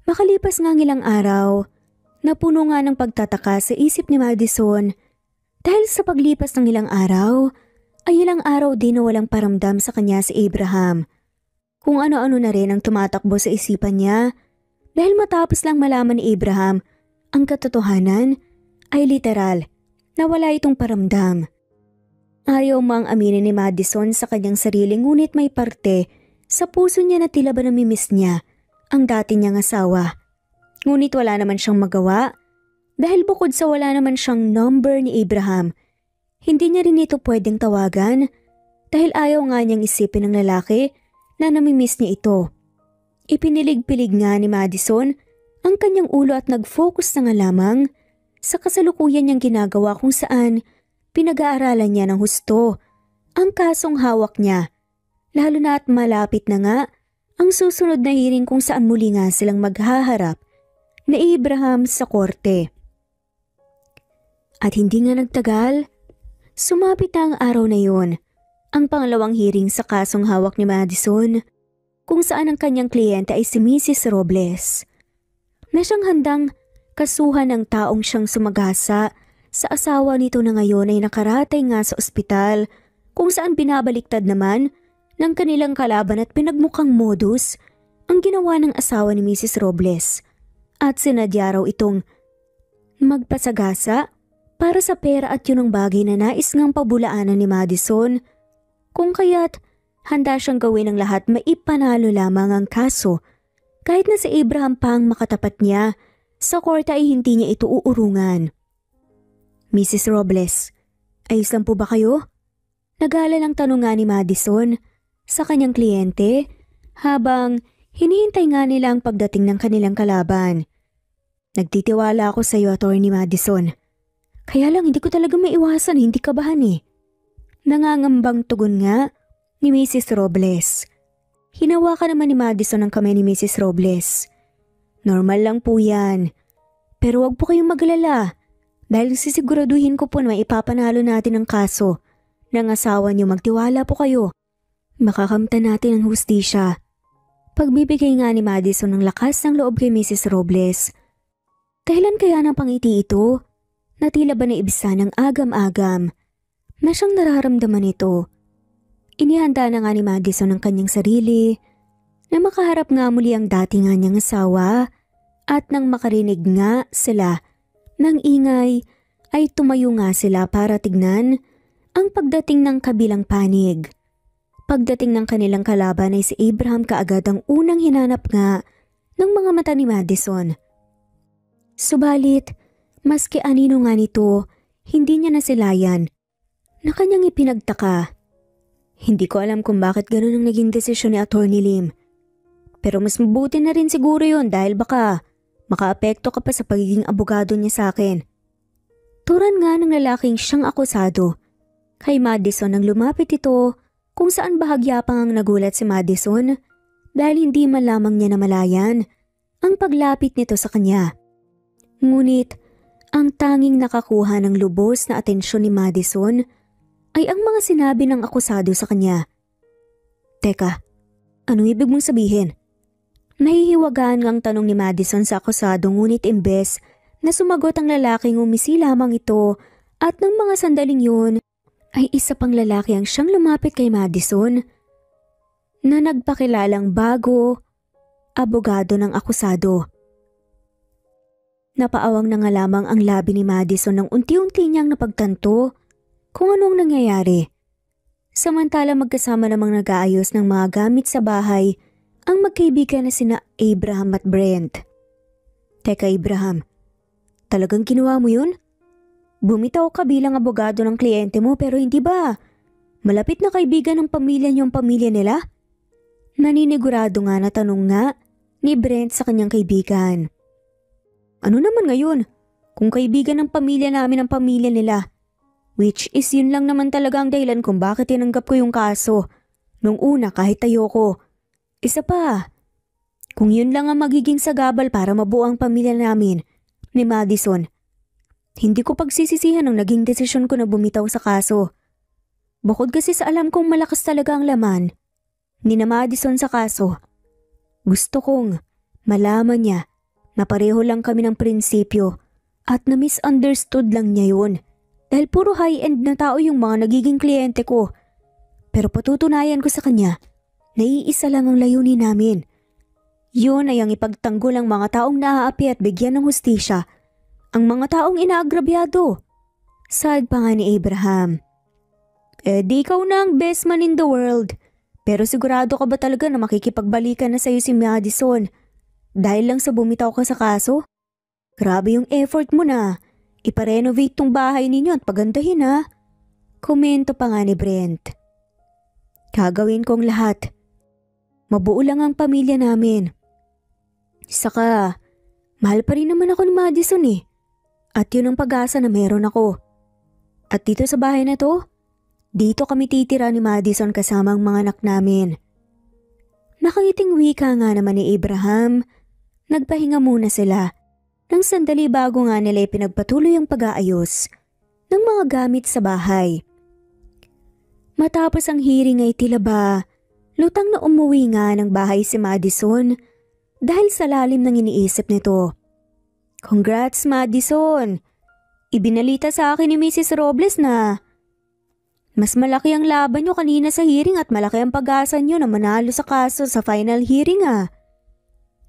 Makalipas nga ilang araw, napuno nga ng pagtataka sa isip ni Madison dahil sa paglipas ng ilang araw, ay ilang araw din na walang paramdam sa kanya si Abraham. Kung ano-ano na rin ang tumatakbo sa isipan niya dahil matapos lang malaman ni Abraham ang katotohanan ay literal na wala itong paramdam. Ayaw mang aminin ni Madison sa kanyang sarili ngunit may parte sa puso niya na tila ba namimiss niya ang dati niyang asawa. Ngunit wala naman siyang magawa dahil bukod sa wala naman siyang number ni Abraham, hindi niya rin ito pwedeng tawagan dahil ayaw nga niyang isipin ng lalaki na namimiss niya ito. Ipinilig-pilig nga ni Madison ang kanyang ulo at nag-focus na nga lamang sa kasalukuyan niyang ginagawa kung saan pinag-aaralan niya ng husto ang kasong hawak niya, lalo na at malapit na nga ang susunod na hearing kung saan muli nga silang maghaharap na Abraham sa korte. At hindi nga nagtagal, sumapit na ang araw na yun, ang pangalawang hearing sa kasong hawak ni Madison, kung saan ang kanyang kliyente ay si Mrs. Robles, na siyang handang kasuhan ng taong siyang sumagasa sa asawa nito na ngayon ay nakaratay nga sa ospital kung saan binabaliktad naman ng kanilang kalaban at pinagmukhang modus ang ginawa ng asawa ni Mrs. Robles at sinadya raw itong magpasagasa para sa pera at yun ang bagay na nais ngang pabulaanan ni Madison kung kaya't handa siyang gawin ang lahat maipanalo lamang ang kaso kahit na si Abraham pa ang makatapat niya sa korte ay hindi niya ito uurungan. Mrs. Robles, ayos lang po ba kayo? Nag-aalalang tanong nga ni Madison sa kanyang kliyente habang hinihintay nga nila ang pagdating ng kanilang kalaban. Nagtitiwala ako sa iyo, Attorney Madison. Kaya lang hindi ko talaga maiwasan, hindi kabahan eh. Nangangambang tugon nga ni Mrs. Robles. Hinawakan naman ni Madison ang kamay ni Mrs. Robles. Normal lang po yan. Pero wag po kayong maglala dahil sisiguraduhin ko po na maipapanalo natin ang kaso ng asawa niyo. Magtiwala po kayo. Makakamtan natin ang hustisya. Pagbibigay nga ni Madison ng lakas ng loob kay Mrs. Robles. Dahilan kaya ng pangiti ito na tila ba naibisa ng agam-agam na siyang nararamdaman ito. Inihanda na nga ni Madison ang kanyang sarili na makaharap nga muli ang dati nga niyang asawa at nang makarinig nga sila ng ingay ay tumayo nga sila para tignan ang pagdating ng kabilang panig. Pagdating ng kanilang kalaban ay si Abraham kaagad ang unang hinanap nga ng mga mata ni Madison. Subalit, maski anino nga nito, hindi niya nasilayan na kanyang ipinagtaka. Hindi ko alam kung bakit ganun ang naging desisyon ni Attorney Lim. Pero mas mabuti na rin siguro yun dahil baka makaapekto ka pa sa pagiging abogado niya sa akin. Turan nga ng lalaking siyang akusado. Kay Madison nang lumapit ito kung saan bahagya pang ang nagulat si Madison dahil hindi man lamang niya namalayan ang paglapit nito sa kanya. Ngunit ang tanging nakakuha ng lubos na atensyon ni Madison ay ang mga sinabi ng akusado sa kanya. Teka, anong ibig mong sabihin? Nahihiwagaan ngang tanong ni Madison sa akusado ngunit imbes na sumagot ang lalaking umisi lamang ito at ng mga sandaling yun ay isa pang lalaki ang siyang lumapit kay Madison na nagpakilalang bago, abogado ng akusado. Napaawang na nga lamang ang labi ni Madison nang unti-unti niyang napagtanto kung anong nangyayari. Samantala magkasama namang nag-aayos ng mga gamit sa bahay ang magkaibigan na sina Abraham at Brent. Teka Abraham, talagang ginawa mo yun? Bumitaw ka bilang abogado ng kliyente mo pero hindi ba? Malapit na kaibigan ng pamilya niyong pamilya nila? Naninigurado nga na tanong nga ni Brent sa kanyang kaibigan. Ano naman ngayon? Kung kaibigan ng pamilya namin ang pamilya nila. Which is yun lang naman talaga ang dahilan kung bakit tinanggap ko yung kaso. Nung una kahit ayoko. Isa pa, kung yun lang ang magiging sagabal para mabuo ang pamilya namin ni Madison, hindi ko pagsisisihan ang naging desisyon ko na bumitaw sa kaso. Bukod kasi sa alam kong malakas talaga ang laman ni na Madison sa kaso, gusto kong malaman niya na pareho lang kami ng prinsipyo at na misunderstood lang niya yun dahil puro high-end na tao yung mga nagiging kliyente ko. Pero patutunayan ko sa kanya na iisa lang ang layunin namin. Yun ay ang ipagtanggol ang mga taong naaapi at bigyan ng hustisya ang mga taong inaagrabyado. Sad pa nga ni Abraham. Di ikaw na ang best man in the world. Pero sigurado ka ba talaga na makikipagbalikan na sa'yo si Madison dahil lang sa bumitaw ka sa kaso? Grabe yung effort mo na. Iparenovate tong bahay ninyo at pagandahin ha. Komento pa nga ni Brent. Gagawin kong lahat. Mabuo lang ang pamilya namin. Saka, mahal pa rin naman ako ni Madison eh. At yun ang pag-asa na meron ako. At dito sa bahay na to, dito kami titira ni Madison kasama ang mga anak namin. Nakangiting wika nga naman ni Abraham. Nagpahinga muna sila. Nang sandali bago nga nila ipinagpatuloy ang pag-aayos ng mga gamit sa bahay. Matapos ang hearing ay tila ba lutang na umuwi nga ng bahay si Madison dahil sa lalim ng iniisip nito. Congrats Madison! Ibinalita sa akin ni Mrs. Robles na mas malaki ang laban nyo kanina sa hearing at malaki ang pag-asa nyo na manalo sa kaso sa final hearing ah.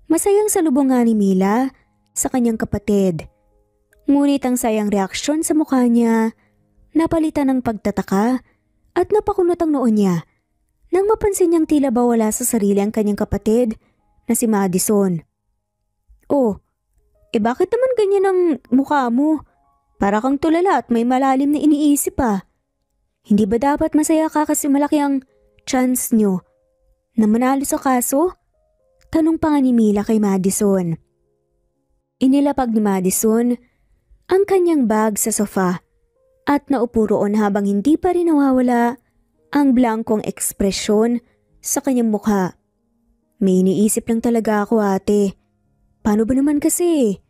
Masayang salubong nga ni Mila sa kanyang kapatid. Ngunit ang sayang reaksyon sa mukha niya napalitan ng pagtataka at napakunot ang noo niya nang mapansin niyang tila ba wala sa sarili ang kanyang kapatid na si Madison. Oh, bakit naman ganyan ang mukha mo? Para kang tulala at may malalim na iniisip pa. Hindi ba dapat masaya ka kasi malaki ang chance nyo na manalo sa kaso? Tanong pa nga ni Mila kay Madison. Inilapag ni Madison ang kanyang bag sa sofa at naupo roon habang hindi pa rin nawawala ang blankong ekspresyon sa kanyang mukha. May iniisip lang talaga ako ate. Paano ba naman kasi?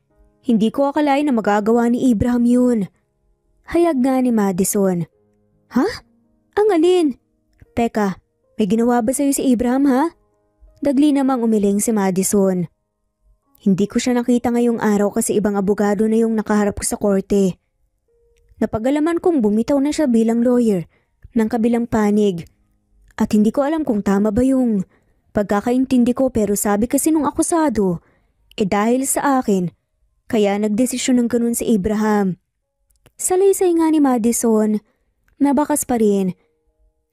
Hindi ko akalain na magagawa ni Abraham yun. Hayag nga ni Madison. Ha? Ang alin? Teka, May ginawa ba sa'yo si Abraham ha? Dagli namang umiling si Madison. Hindi ko siya nakita ngayong araw kasi ibang abogado na yung nakaharap ko sa korte. Napagalaman kong bumitaw na siya bilang lawyer ng kabilang panig. At hindi ko alam kung tama ba yung pagkakaintindi ko pero sabi kasi nung akusado, dahil sa akin, kaya nagdesisyon ng ganun si Abraham. Salaysay nga ni Madison, nabakas pa rin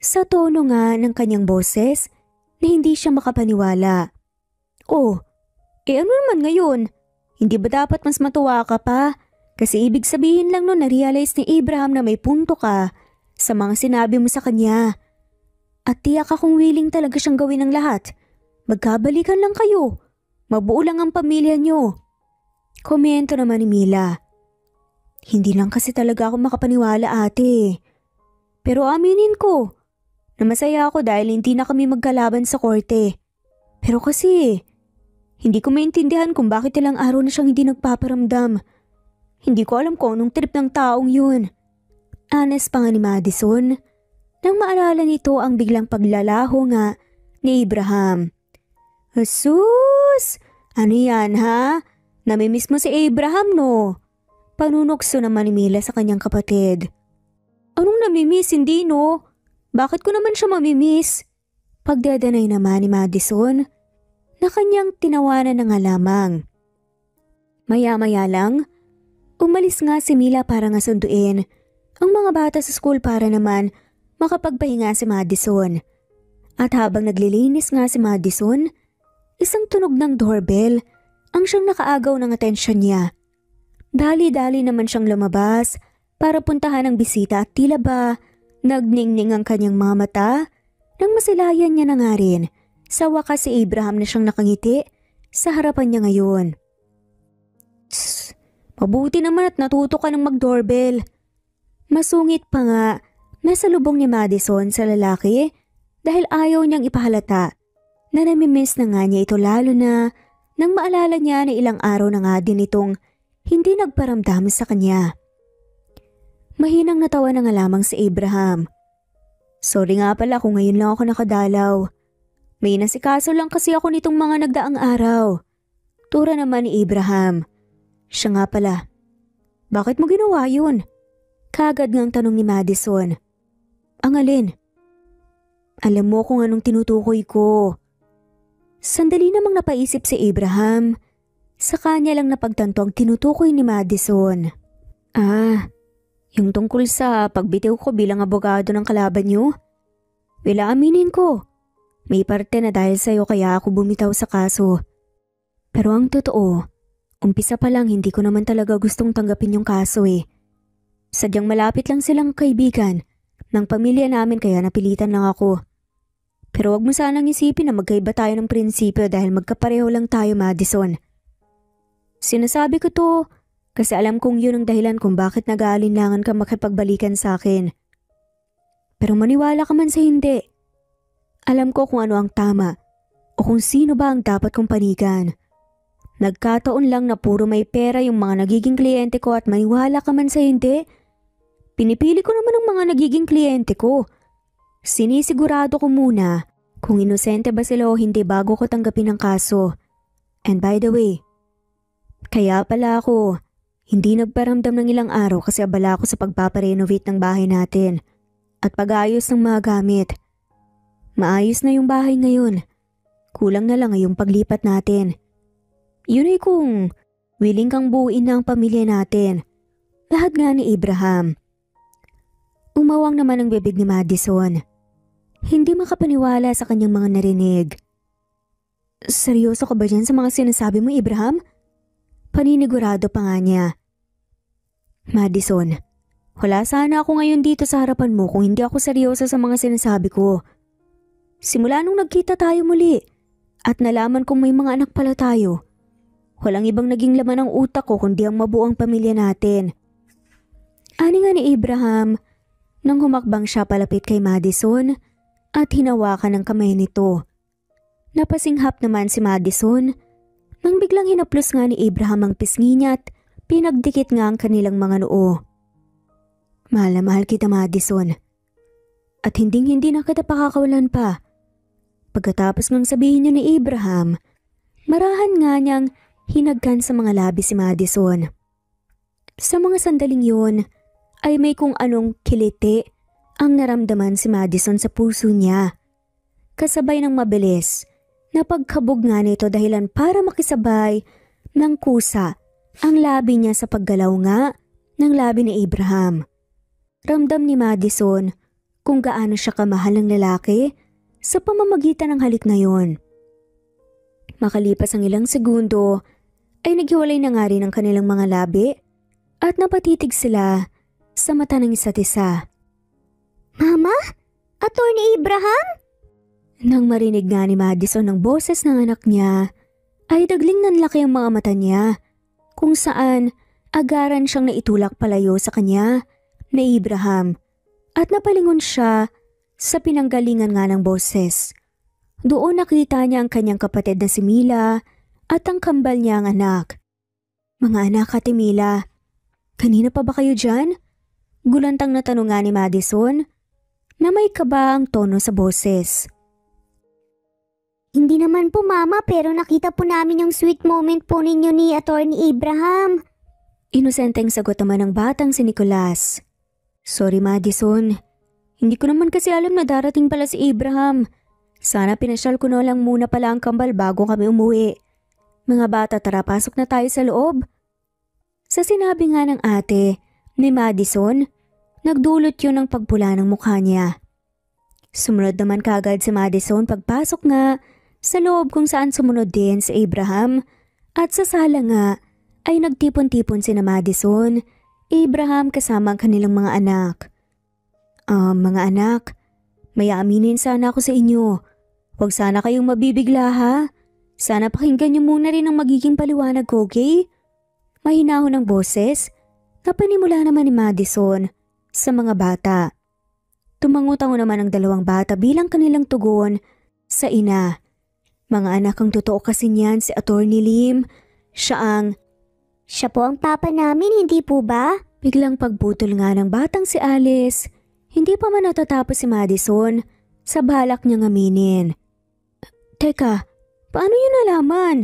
sa tono nga ng kanyang boses na hindi siya makapaniwala. Oh, ano naman ngayon? Hindi ba dapat mas matuwa ka pa? Kasi ibig sabihin lang nun na-realize ni Abraham na may punto ka sa mga sinabi mo sa kanya. At tiyak akong willing talaga siyang gawin ang lahat. Magkabalikan lang kayo. Mabuo lang ang pamilya niyo. Komento naman ni Mila. Hindi lang kasi talaga ako makapaniwala ate. Pero aminin ko na masaya ako dahil hindi na kami magkalaban sa korte. Pero kasi hindi ko maintindihan kung bakit ilang araw na siyang hindi nagpaparamdam. Hindi ko alam kung anong trip ng taong yun. Honest pa nga ni Madison. Nang maalala nito ang biglang paglalaho nga ni Abraham. Asus! Ano yan ha? Namimiss mo si Abraham no? Panunokso naman ni Mila sa kanyang kapatid. Anong namimiss hindi no? Bakit ko naman siya mamimiss? Pagdadanay naman ni Madison na kanyang tinawanan na nga lamang. Maya-maya lang, umalis nga si Mila para nga sunduin ang mga bata sa school para naman makapagpahinga si Madison. At habang naglilinis nga si Madison, isang tunog ng doorbell ang siyang nakaagaw ng atensyon niya. Dali-dali naman siyang lumabas para puntahan ang bisita at tila ba nagningning ang kanyang mga mata nang masilayan niya na nga rin sa wakas si Abraham na siyang nakangiti sa harapan niya ngayon. Tss, mabuti naman at natuto ka ng mag-doorbell. Masungit pa nga nasa lubong ni Madison sa lalaki dahil ayaw niyang ipahalata na namimiss na nga niya ito lalo na nang maalala niya na ilang araw na nga din itong hindi nagparamdam sa kanya. Mahinang natawa na nga lamang si Abraham. Sorry nga pala kung ngayon lang ako nakadalaw. May nasikaso lang kasi ako nitong mga nagdaang araw. Tura naman ni Abraham. Siya nga pala. Bakit mo ginawa yun? Kagad ngang tanong ni Madison. Ang alin? Alam mo kung anong tinutukoy ko. Sandali namang napaisip si Abraham. Sa kanya lang napagtanto ang tinutukoy ni Madison. Yung tungkol sa pagbitiw ko bilang abogado ng kalaban niyo? Wala aminin ko. May parte na dahil sa'yo kaya ako bumitaw sa kaso. Pero ang totoo, umpisa pa lang hindi ko naman talaga gustong tanggapin yung kaso eh. Sadyang malapit lang silang kaibigan ng pamilya namin kaya napilitan lang ako. Pero wag mo sanang isipin na magkaiba tayo ng prinsipyo dahil magkapareho lang tayo, Madison. Sinasabi ko to kasi alam kong yun ang dahilan kung bakit nag-aalinlangan ka makipagbalikan sa akin. Pero maniwala ka man sa hindi. Alam ko kung ano ang tama o kung sino ba ang dapat kong panigan. Nagkataon lang na puro may pera yung mga nagiging kliyente ko at maniwala ka man sa hindi. Pinipili ko naman ang mga nagiging kliyente ko. Sinisigurado ko muna kung inosente ba sila o hindi bago ko tanggapin ang kaso. And by the way, kaya pala ako hindi nagparamdam ng ilang araw kasi abala ako sa pagpaparenovate ng bahay natin at pag-ayos ng mga gamit. Maayos na yung bahay ngayon. Kulang na lang yung paglipat natin. Yun ay kung willing kang buuin na ang pamilya natin. Lahat nga ni Abraham. Umawang naman ang bibig ni Madison. Hindi makapaniwala sa kanyang mga narinig. Seryoso ka ba dyan sa mga sinasabi mo, Abraham? Paninigurado pa nga niya. Madison, wala sana ako ngayon dito sa harapan mo kung hindi ako seryoso sa mga sinasabi ko. Simula nung nagkita tayo muli at nalaman kong may mga anak pala tayo, walang ibang naging laman ng utak ko kundi ang mabuang pamilya natin. Ani nga ni Abraham nang humakbang siya palapit kay Madison at hinawakan ang kamay nito. Napasinghap naman si Madison nang biglang hinaplos nga ni Abraham ang pisngi niya at pinagdikit nga ang kanilang mga noo. Mahal na mahal kita, Madison. At hindi na kita pakakawalan pa Pagkatapos ngang sabihin niya ni Abraham, marahan nga niyang hinagkan sa mga labi si Madison. Sa mga sandaling yun ay may kung anong kiliti ang naramdaman si Madison sa puso niya. Kasabay ng mabilis na pagkabog nga nito dahilan para makisabay ng kusa ang labi niya sa paggalaw nga ng labi ni Abraham. Ramdam ni Madison kung gaano siya kamahal ng lalaki sa pamamagitan ng halik na yon. Makalipas ang ilang segundo ay naghiwalay na nga rin ang kanilang mga labi at napatitig sila sa mata ng isa't isa. Mama? Attorney Abraham? Nang marinig nga ni Madison ang boses ng anak niya, ay dagling nanlaki ang mga mata niya kung saan agaran siyang naitulak palayo sa kanya na Abraham at napalingon siya sa pinanggalingan nga ng boses. Doon nakita niya ang kanyang kapatid na si Mila at ang kambal niya ang anak. Mga anak, Ate Mila, kanina pa ba kayo dyan? Gulantang na tanong nga ni Madison na may kaba ang tono sa boses. Hindi naman po mama, pero nakita po namin yung sweet moment po ninyo ni Attorney Abraham. Inosenteng sagot naman ng batang si Nicolas. Sorry Madison, hindi ko naman kasi alam na darating pala si Abraham. Sana pinasyal ko na lang muna pala ang kambal bago kami umuwi. Mga bata, tara, pasok na tayo sa loob. Sa sinabi nga ng ate ni Madison, nagdulot yun ng pagpula ng mukha niya. Sumunod naman kaagad si Madison pagpasok nga sa loob kung saan sumunod din si Abraham at sa sala nga ay nagtipon-tipon sina Madison, Abraham kasama ang kanilang mga anak. Mga anak, may aaminin sana ako sa inyo. Huwag sana kayong mabibigla ha. Sana pakinggan niyo muna rin ang magiging paliwanag ko, okay? Mahinahon ng boses na panimula naman ni Madison sa mga bata. Tumangutango naman ang dalawang bata bilang kanilang tugon sa ina. Mga anak, ang totoo kasi niyan si Attorney Lim. Siya po ang papa namin, hindi po ba? Biglang pagputol nga ng batang si Alice. Hindi pa man natatapos si Madison sa balak niyang aminin. Teka, paano yun nalaman?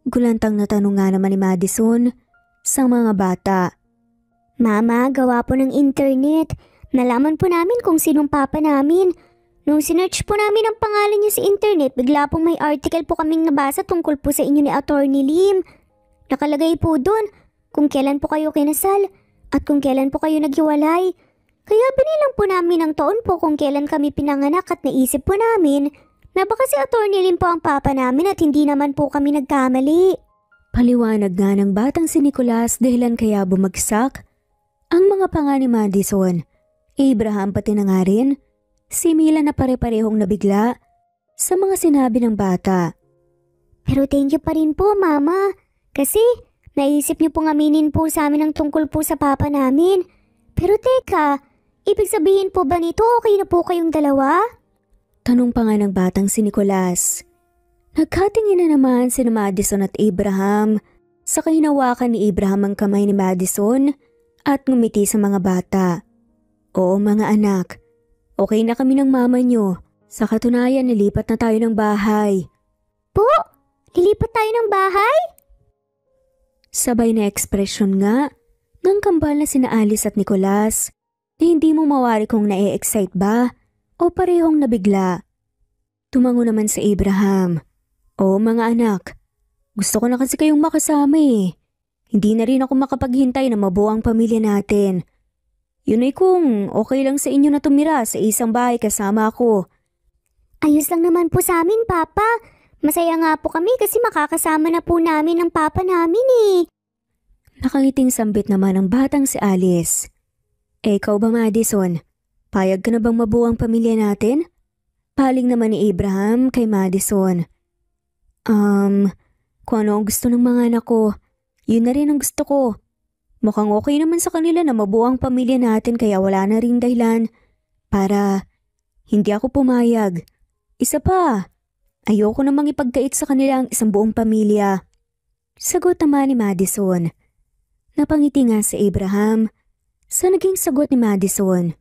Gulantang na tanong nga naman ni Madison sa mga bata. Mama, gawa po ng internet. Nalaman po namin kung sinong papa namin. Nung sinearch po namin ang pangalan niya sa internet, bigla pong may article po kaming nabasa tungkol po sa inyo ni Attorney Lim. Nakalagay po doon kung kailan po kayo kinasal at kung kailan po kayo naghiwalay. Kaya binilang po namin ang taon po kung kailan kami pinanganak at naisip po namin na baka si Attorney Lim po ang papa namin at hindi naman po kami nagkamali. Paliwanag nga ng batang si Nicolas dahilan kaya bumagsak ang mga panga ni Madison. Abraham pati na nga rin, si Mila na pare-parehong nabigla sa mga sinabi ng bata. Pero thank you pa rin po, Mama. Kasi naisip niyo pong aminin po sa amin ang tungkol po sa papa namin. Pero teka, ibig sabihin po ba nito okay na po kayong dalawa? Tanong pa nga ng batang si Nicolas. Nagkatingin na naman si Madison at Abraham. Sa hinawakan ni Abraham ang kamay ni Madison at ngumiti sa mga bata. Oo mga anak, okay na kami ng mama niyo. Sa katunayan, nilipat na tayo ng bahay. Po? Lilipat tayo ng bahay? Sabay na ekspresyon nga ng kambal na sina Alice at Nicolas na hindi mo mawari kung na-excite ba o parehong nabigla. Tumango naman si Abraham. Oo mga anak, gusto ko na kasi kayong makasama eh. Hindi na rin ako makapaghintay na mabuo ang pamilya natin. Yun ay kung okay lang sa inyo na tumira sa isang bahay kasama ako. Ayos lang naman po sa amin, Papa. Masaya nga po kami kasi makakasama na po namin ang papa namin eh. Nakangiting sambit naman ang batang si Alice. Ikaw ba Madison? Payag ka na bang mabuo ang pamilya natin? Paling naman ni Abraham kay Madison. Kung ano ang gusto ng mga anak ko, yun na rin ang gusto ko. Mukhang okay naman sa kanila na mabuo ang pamilya natin kaya wala na ring dahilan para hindi ako pumayag. Isa pa, ayoko namang ipagkait sa kanila ang isang buong pamilya. Sagot naman ni Madison. Napangiti nga si Abraham sa naging sagot ni Madison.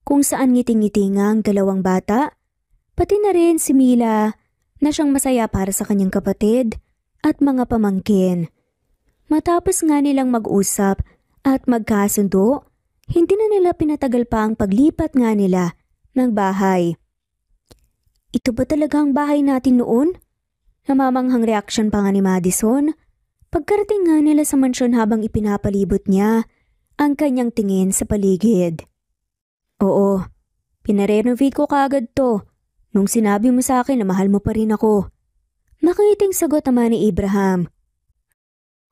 Kung saan ngiting-ngiti nga ang dalawang bata, Pati na rin si Mila na siyang masaya para sa kanyang kapatid at mga pamangkin. Matapos nga nilang mag-usap at magkasundo, hindi na nila pinatagal pa ang paglipat nga nila ng bahay. Ito ba talaga ang bahay natin noon? Namamanghang reaksyon pa nga ni Madison pagkarating nga nila sa mansyon habang ipinapalibot niya ang kanyang tingin sa paligid. Oo, pinarenovate ko kaagad to nung sinabi mo sa akin na mahal mo pa rin ako. Nakangiting sagot naman ni Abraham.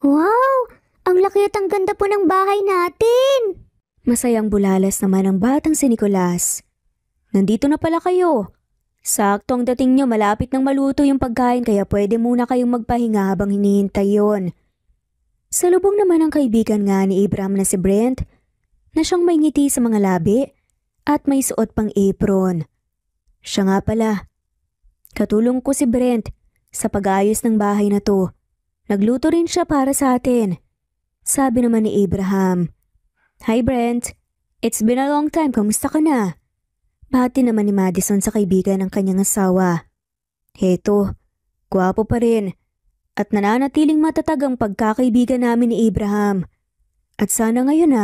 Wow! Ang laki at ang ganda po ng bahay natin! Masayang bulalas naman ang batang si Nicolas. Nandito na pala kayo. Sakto ang dating nyo, malapit nang maluto yung pagkain kaya pwede muna kayong magpahinga habang hinihintay yon. Salubong naman ang kaibigan nga ni Abraham na si Brent na siyang may ngiti sa mga labi at may suot pang apron. Siya nga pala. Katulong ko si Brent sa pag-ayos ng bahay na to. Nagluto rin siya para sa atin. Sabi naman ni Abraham. Hi Brent, it's been a long time, kamusta ka na? Bati naman ni Madison sa kaibigan ng kanyang asawa. Heto, gwapo pa rin at nananatiling matatag ang pagkakaibigan namin ni Abraham. At sana ngayon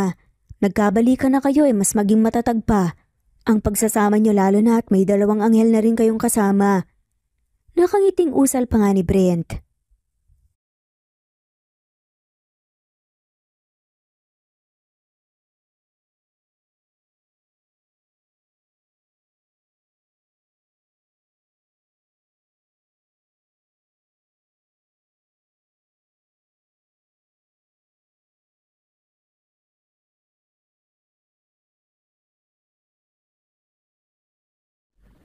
nagkabalikan na kayo mas maging matatag pa ang pagsasama niyo lalo na at may dalawang anghel na rin kayong kasama. Nakangiting usal pa nga ni Brent.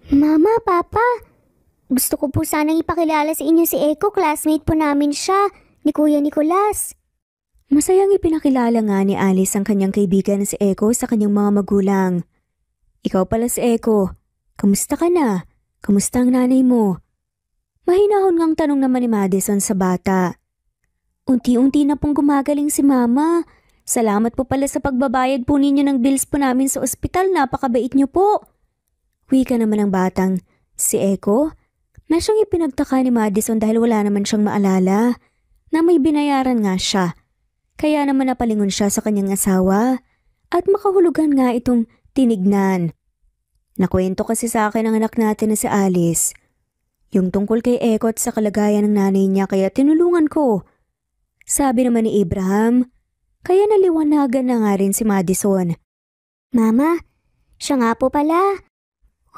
Mama, Papa, gusto ko po sanang ipakilala sa inyo si Eko, classmate po namin siya, ni Kuya Nicolas. Masayang ipinakilala nga ni Alice ang kanyang kaibigan na si Eko sa kanyang mga magulang. Ikaw pala si Eko. Kamusta ka na? Kamusta ang nanay mo? Mahinahon ngang tanong naman ni Madison sa bata. Unti-unti na pong gumagaling si Mama. Salamat po pala sa pagbabayad po ninyo ng bills po namin sa ospital. Napakabait niyo po. Wika naman ang batang si Eko na siyang ipinagtaka ni Madison dahil wala naman siyang maalala na may binayaran nga siya. Kaya naman napalingon siya sa kanyang asawa at makahulugan nga itong tinignan. Nakwento kasi sa akin ang anak natin na si Alice. Yung tungkol kay Eko at sa kalagayan ng nanay niya kaya tinulungan ko. Sabi naman ni Abraham, kaya naliwanagan na nga rin si Madison. Mama, siya nga po pala.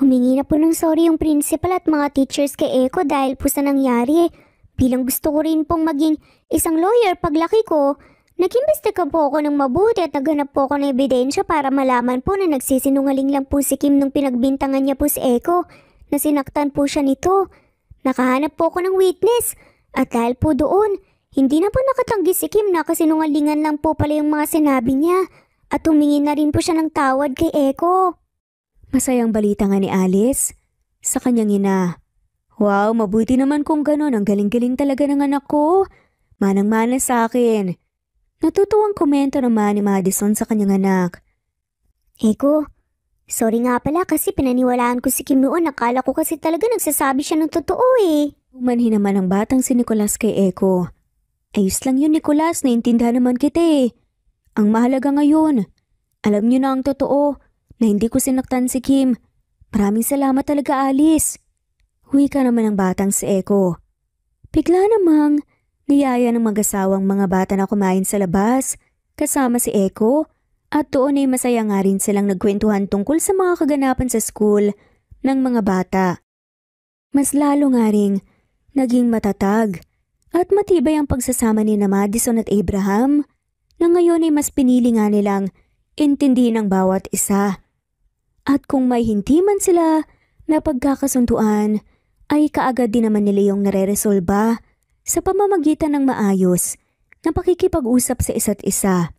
Humingi na po ng sorry yung principal at mga teachers kay Eko dahil po sa nangyari. Bilang gusto ko rin pong maging isang lawyer paglaki ko, nag-imbestiga po ako ng mabuti at naghanap po ako ng ebidensya para malaman po na nagsisinungaling lang po si Kim nung pinagbintangan niya po si Eko na sinaktan po siya nito. Nakahanap po ako ng witness at dahil po doon, hindi na po nakatanggi si Kim na kasinungalingan lang po pala yung mga sinabi niya at humingi na rin po siya ng tawad kay Eko. Masayang balita nga ni Alice sa kanyang ina. Wow, mabuti naman kung ganon. Ang galing-galing talaga ng anak ko. Manang-mana sa akin. Natutuwang komento naman ni Madison sa kanyang anak. Eko, sorry nga pala kasi pinaniwalaan ko si Kim noon. Nakala ko kasi talaga nagsasabi siya ng totoo eh. Umanhin naman ang batang si Nicolas kay Eko. Ayos lang yun Nicolas, naintindihan naman kita eh. Ang mahalaga ngayon, alam niyo na ang totoo na hindi ko sinaktan si Kim. Maraming salamat talaga Alice. Wika naman ang batang si Eko. Bigla namang niyaya ng mag-asawang mga bata na kumain sa labas kasama si Eko at doon ay masaya nga rin silang nagkwentuhan tungkol sa mga kaganapan sa school ng mga bata. Mas lalo nga ring naging matatag at matibay ang pagsasama ni Madison at Abraham na ngayon ay mas pinili nga nilang intindihin ang bawat isa. At kung may hindi man sila na pagkakasunduan, ay kaagad din naman nila yung nare-resolba sa pamamagitan ng maayos na pakikipag-usap sa isa't isa.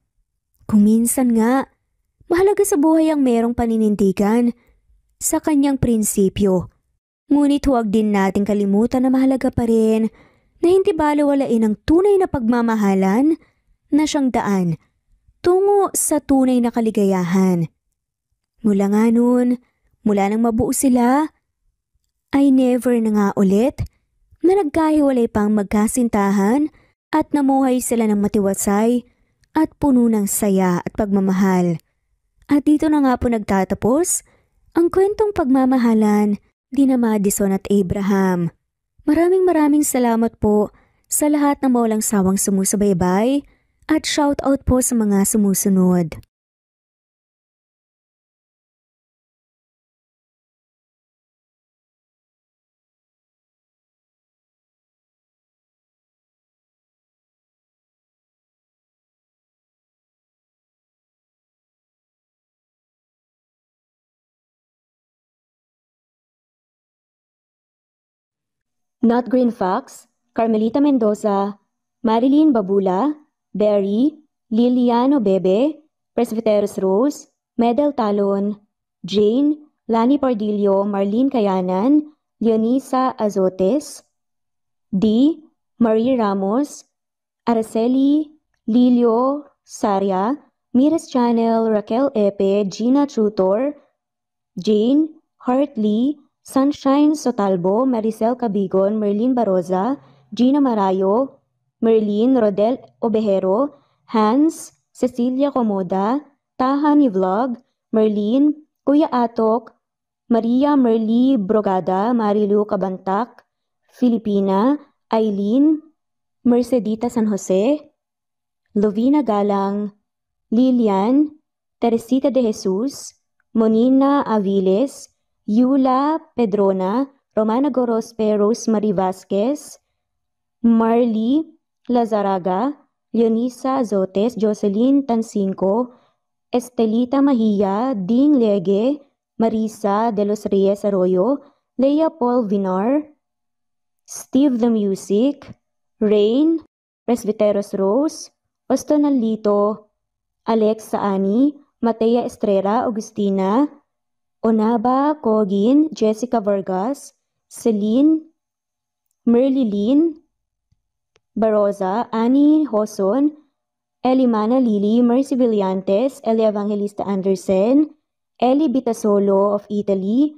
Kung minsan nga, mahalaga sa buhay ang merong paninindigan sa kanyang prinsipyo. Ngunit huwag din nating kalimutan na mahalaga pa rin na hindi balewalain ang tunay na pagmamahalan na siyang daan tungo sa tunay na kaligayahan. Mula nga noon, mula nang mabuo sila, ay never na nga ulit na nagkahiwalay pang magkasintahan at namuhay sila ng matiwasay at puno ng saya at pagmamahal. At dito na nga po nagtatapos ang kwentong pagmamahalan ni na Madison at Abraham. Maraming salamat po sa lahat na walang sawang sumusubaybay at shout out po sa mga sumusunod. Not Green Fox, Carmelita Mendoza, Marilyn Babula, Berry, Liliano Bebe, Presbyteros Rose, Medel Talon, Jane, Lani Pardillo, Marlene Kayanan, Leonisa Azotes, D. Marie Ramos, Araceli, Lilio Saria, Miras Channel, Raquel Epe, Gina Tutor, Jane, Hartley, Sunshine Sotalbo, Maricel Cabigon, Merlin Baroza, Gina Marayo, Merlin Rodel Obejero, Hans, Cecilia Comoda, Taha ni Vlog, Merlin, Kuya Atok, Maria Merly Brogada, Marilu Cabantac, Filipina, Eileen, Mercedita San Jose, Lovina Galang, Lilian, Teresita de Jesus, Monina Aviles, Yula Pedrona, Romana Gorospe, Rosemary Vasquez, Marley Lazaraga, Leonisa Azotes, Jocelyn Tancinco, Estelita Mahia, Ding Lege, Marisa de los Reyes Arroyo, Leia Paul Vinar, Steve the Music, Rain, Presbyteros Rose, Ostonalito, Alexa Ani, Matea Estrella, Agustina, Onaba Kogin, Jessica Vargas, Celine, Merlilyn Baroza, Annie Hoson, Elimana Lili, Mercy Villantes, Eli Evangelista Anderson, Eli Bitasolo of Italy,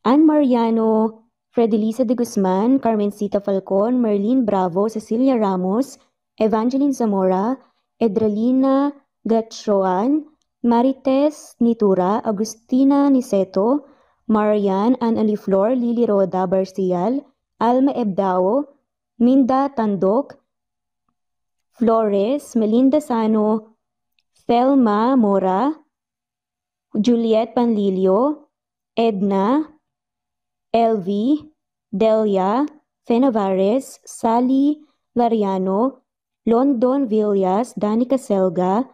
Ann Mariano, Fredelisa de Guzman, Carmencita Falcon, Merlin Bravo, Cecilia Ramos, Evangeline Zamora, Edralina Gatchoan, Marites Nitura, Agustina Niceto, Marian, Ann Aliflor, Lily Roda Barcial, Alma Ebdao, Minda Tandok, Flores, Melinda Sano, Thelma Mora, Juliet Panlilio, Edna, Elvie, Delia, Fenavares, Sally Lariano, London Villas, Danica Selga,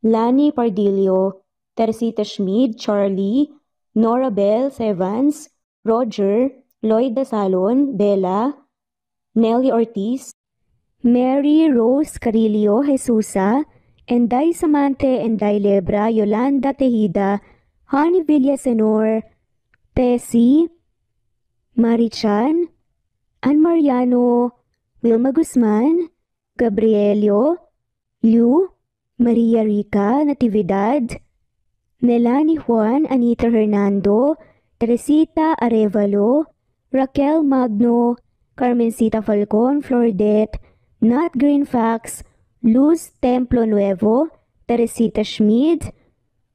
Lani Pardillo, Teresita Schmid, Charlie, Nora Bell Evans, Roger, Lloyd Dasalon, Bella, Nelly Ortiz, Mary Rose Carillo Jesusa, Enday Samante, Enday Lebra, Yolanda Tejida, Honey Villasenor, Tessie, Marichan, Ann Mariano, Wilma Guzman, Gabrielio, Liu, Maria Rica Natividad, Melanie Juan, Anita Hernando, Teresita Arevalo, Raquel Magno, Carmencita Falcon, Flordet, Nat Green Fax, Luz Templo Nuevo, Teresita Schmid,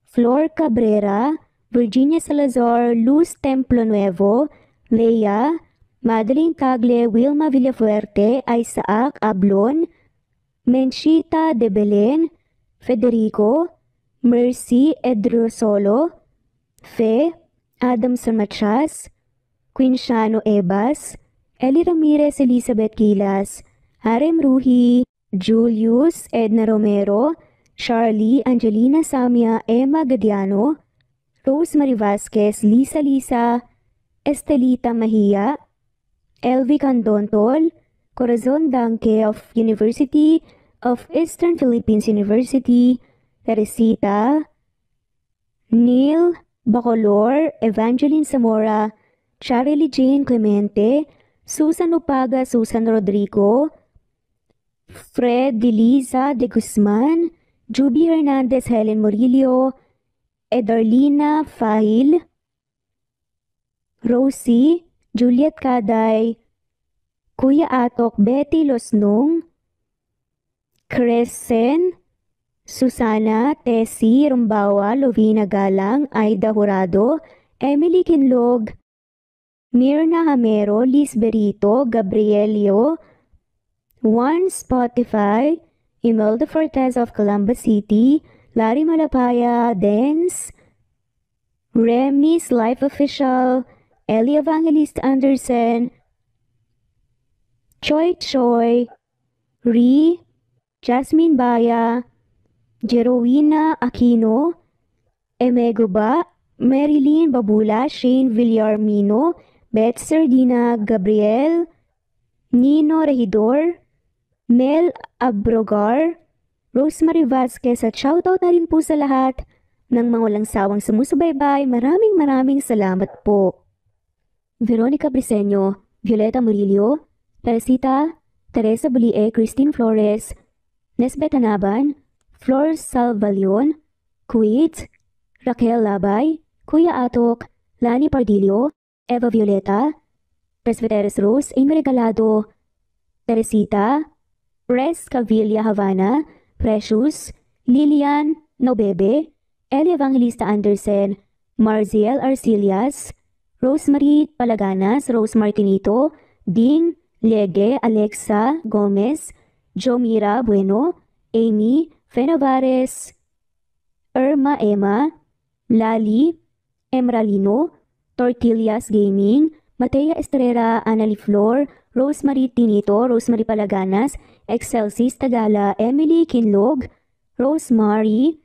Flor Cabrera, Virginia Salazar, Luz Templo Nuevo, Leia, Madeline Tagle, Wilma Villafuerte, Isaac Ablon, Menchita de Belen, Federico, Mercy Edrosolo, Fe, Adam Samachas, Quinciano Ebas, Eli Ramirez Elizabeth Gilas, Harem Ruhi, Julius Edna Romero, Charlie Angelina Samia, Emma Gadiano, Rosemary Vasquez, Lisa, Estelita Mahia, Elvi Candontol, Corazon Danke of University of Eastern Philippines University, Teresita, Neil Bacolor, Evangeline Zamora, Charlie Jane Clemente, Susan Upaga, Susan Rodrigo, Fred Deliza de Guzman, Juby Hernandez, Helen Murillo, Edarlina Fahil, Rosie, Juliet Caday, Kuya Atok, Betty Losnong, Crescen, Susana, Tessie, Rumbawa, Lovina Galang, Aida Jurado, Emily Kinlog, Mirna Hamero, Liz Berito, Gabrielio, Juan Spotify, Imelda Fortes of Columbus City, Larry Malapaya, Dens, Remy's Life Official, Ellie Evangelist Anderson, Choi Choi, Ri, Jasmine Baya, Jerowina Aquino, Emeguba, Marilyn Babula, Shane Villarmino, Beth Sardina, Gabriel, Nino Regidor, Mel Abrogar, Rosemary Vasquez at shoutout na rin po sa lahat ng mga walang sawang sumusubaybay. Maraming salamat po. Veronica Briseño, Violeta Murillo, Teresita, Teresa Bulie, Christine Flores, Nesbeth Anaban, Flor Salvalion, Kuwait, Raquel Labay, Kuya Atok, Lani Pardillo, Eva Violeta, Presbyteres Rose, Amy Regalado, Teresita, Res Cavilla Havana, Precious, Lilian Nobebe, Ellie Evangelista Anderson, Marziel Arcilias, Rosemary Palaganas, Rose Martinito, Ding Lege, Alexa Gomez, Jomira Bueno, Amy Fenavares, Irma Emma, Lali Emralino, Tortillas Gaming, Matea Estrera, Annalie Flor, Rosemary Tinito, Rosemary Palaganas, Excelsis Tagala, Emily Kinlog, Rosemary,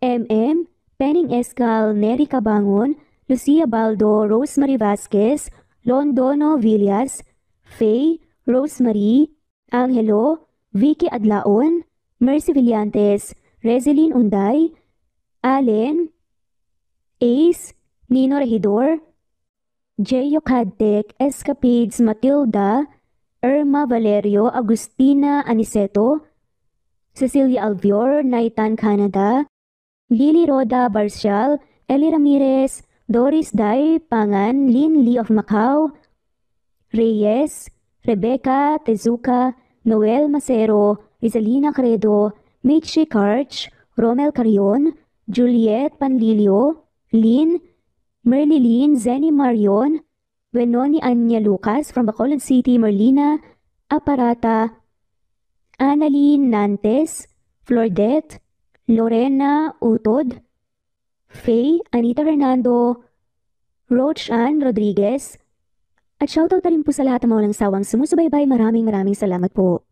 MM, Penning Escal, Neri Cabangon, Lucia Baldo, Rosemary Vasquez, Londono Villas, Faye, Rosemary, Angelo, Vicky Adlaon, Mercy Villantes, Rezeline Unday, Allen, Ace, Nino Regidor, Jeyo Cadtec, Escapades Matilda, Irma Valerio, Agustina Aniceto, Cecilia Alvior, Naitan Canada, Lily Roda Barcial, Eli Ramirez, Doris Day Pangan, Lynn Lee of Macau, Reyes, Rebecca Tezuka, Noel Macero, Rizalina Credo, Mitchie Karch, Romel Carion, Juliet Panlilio, Lynn, Merlilyn Zenny Marion, Wenoni Anya Lucas from Bacolod City, Merlina Aparata, Annalyn Nantes, Flordette, Lorena Utod, Faye, Anita Hernando, Roach Ann Rodriguez, at shoutout na rin po sa lahat ng mga walang sawang sumusubaybay. Maraming salamat po.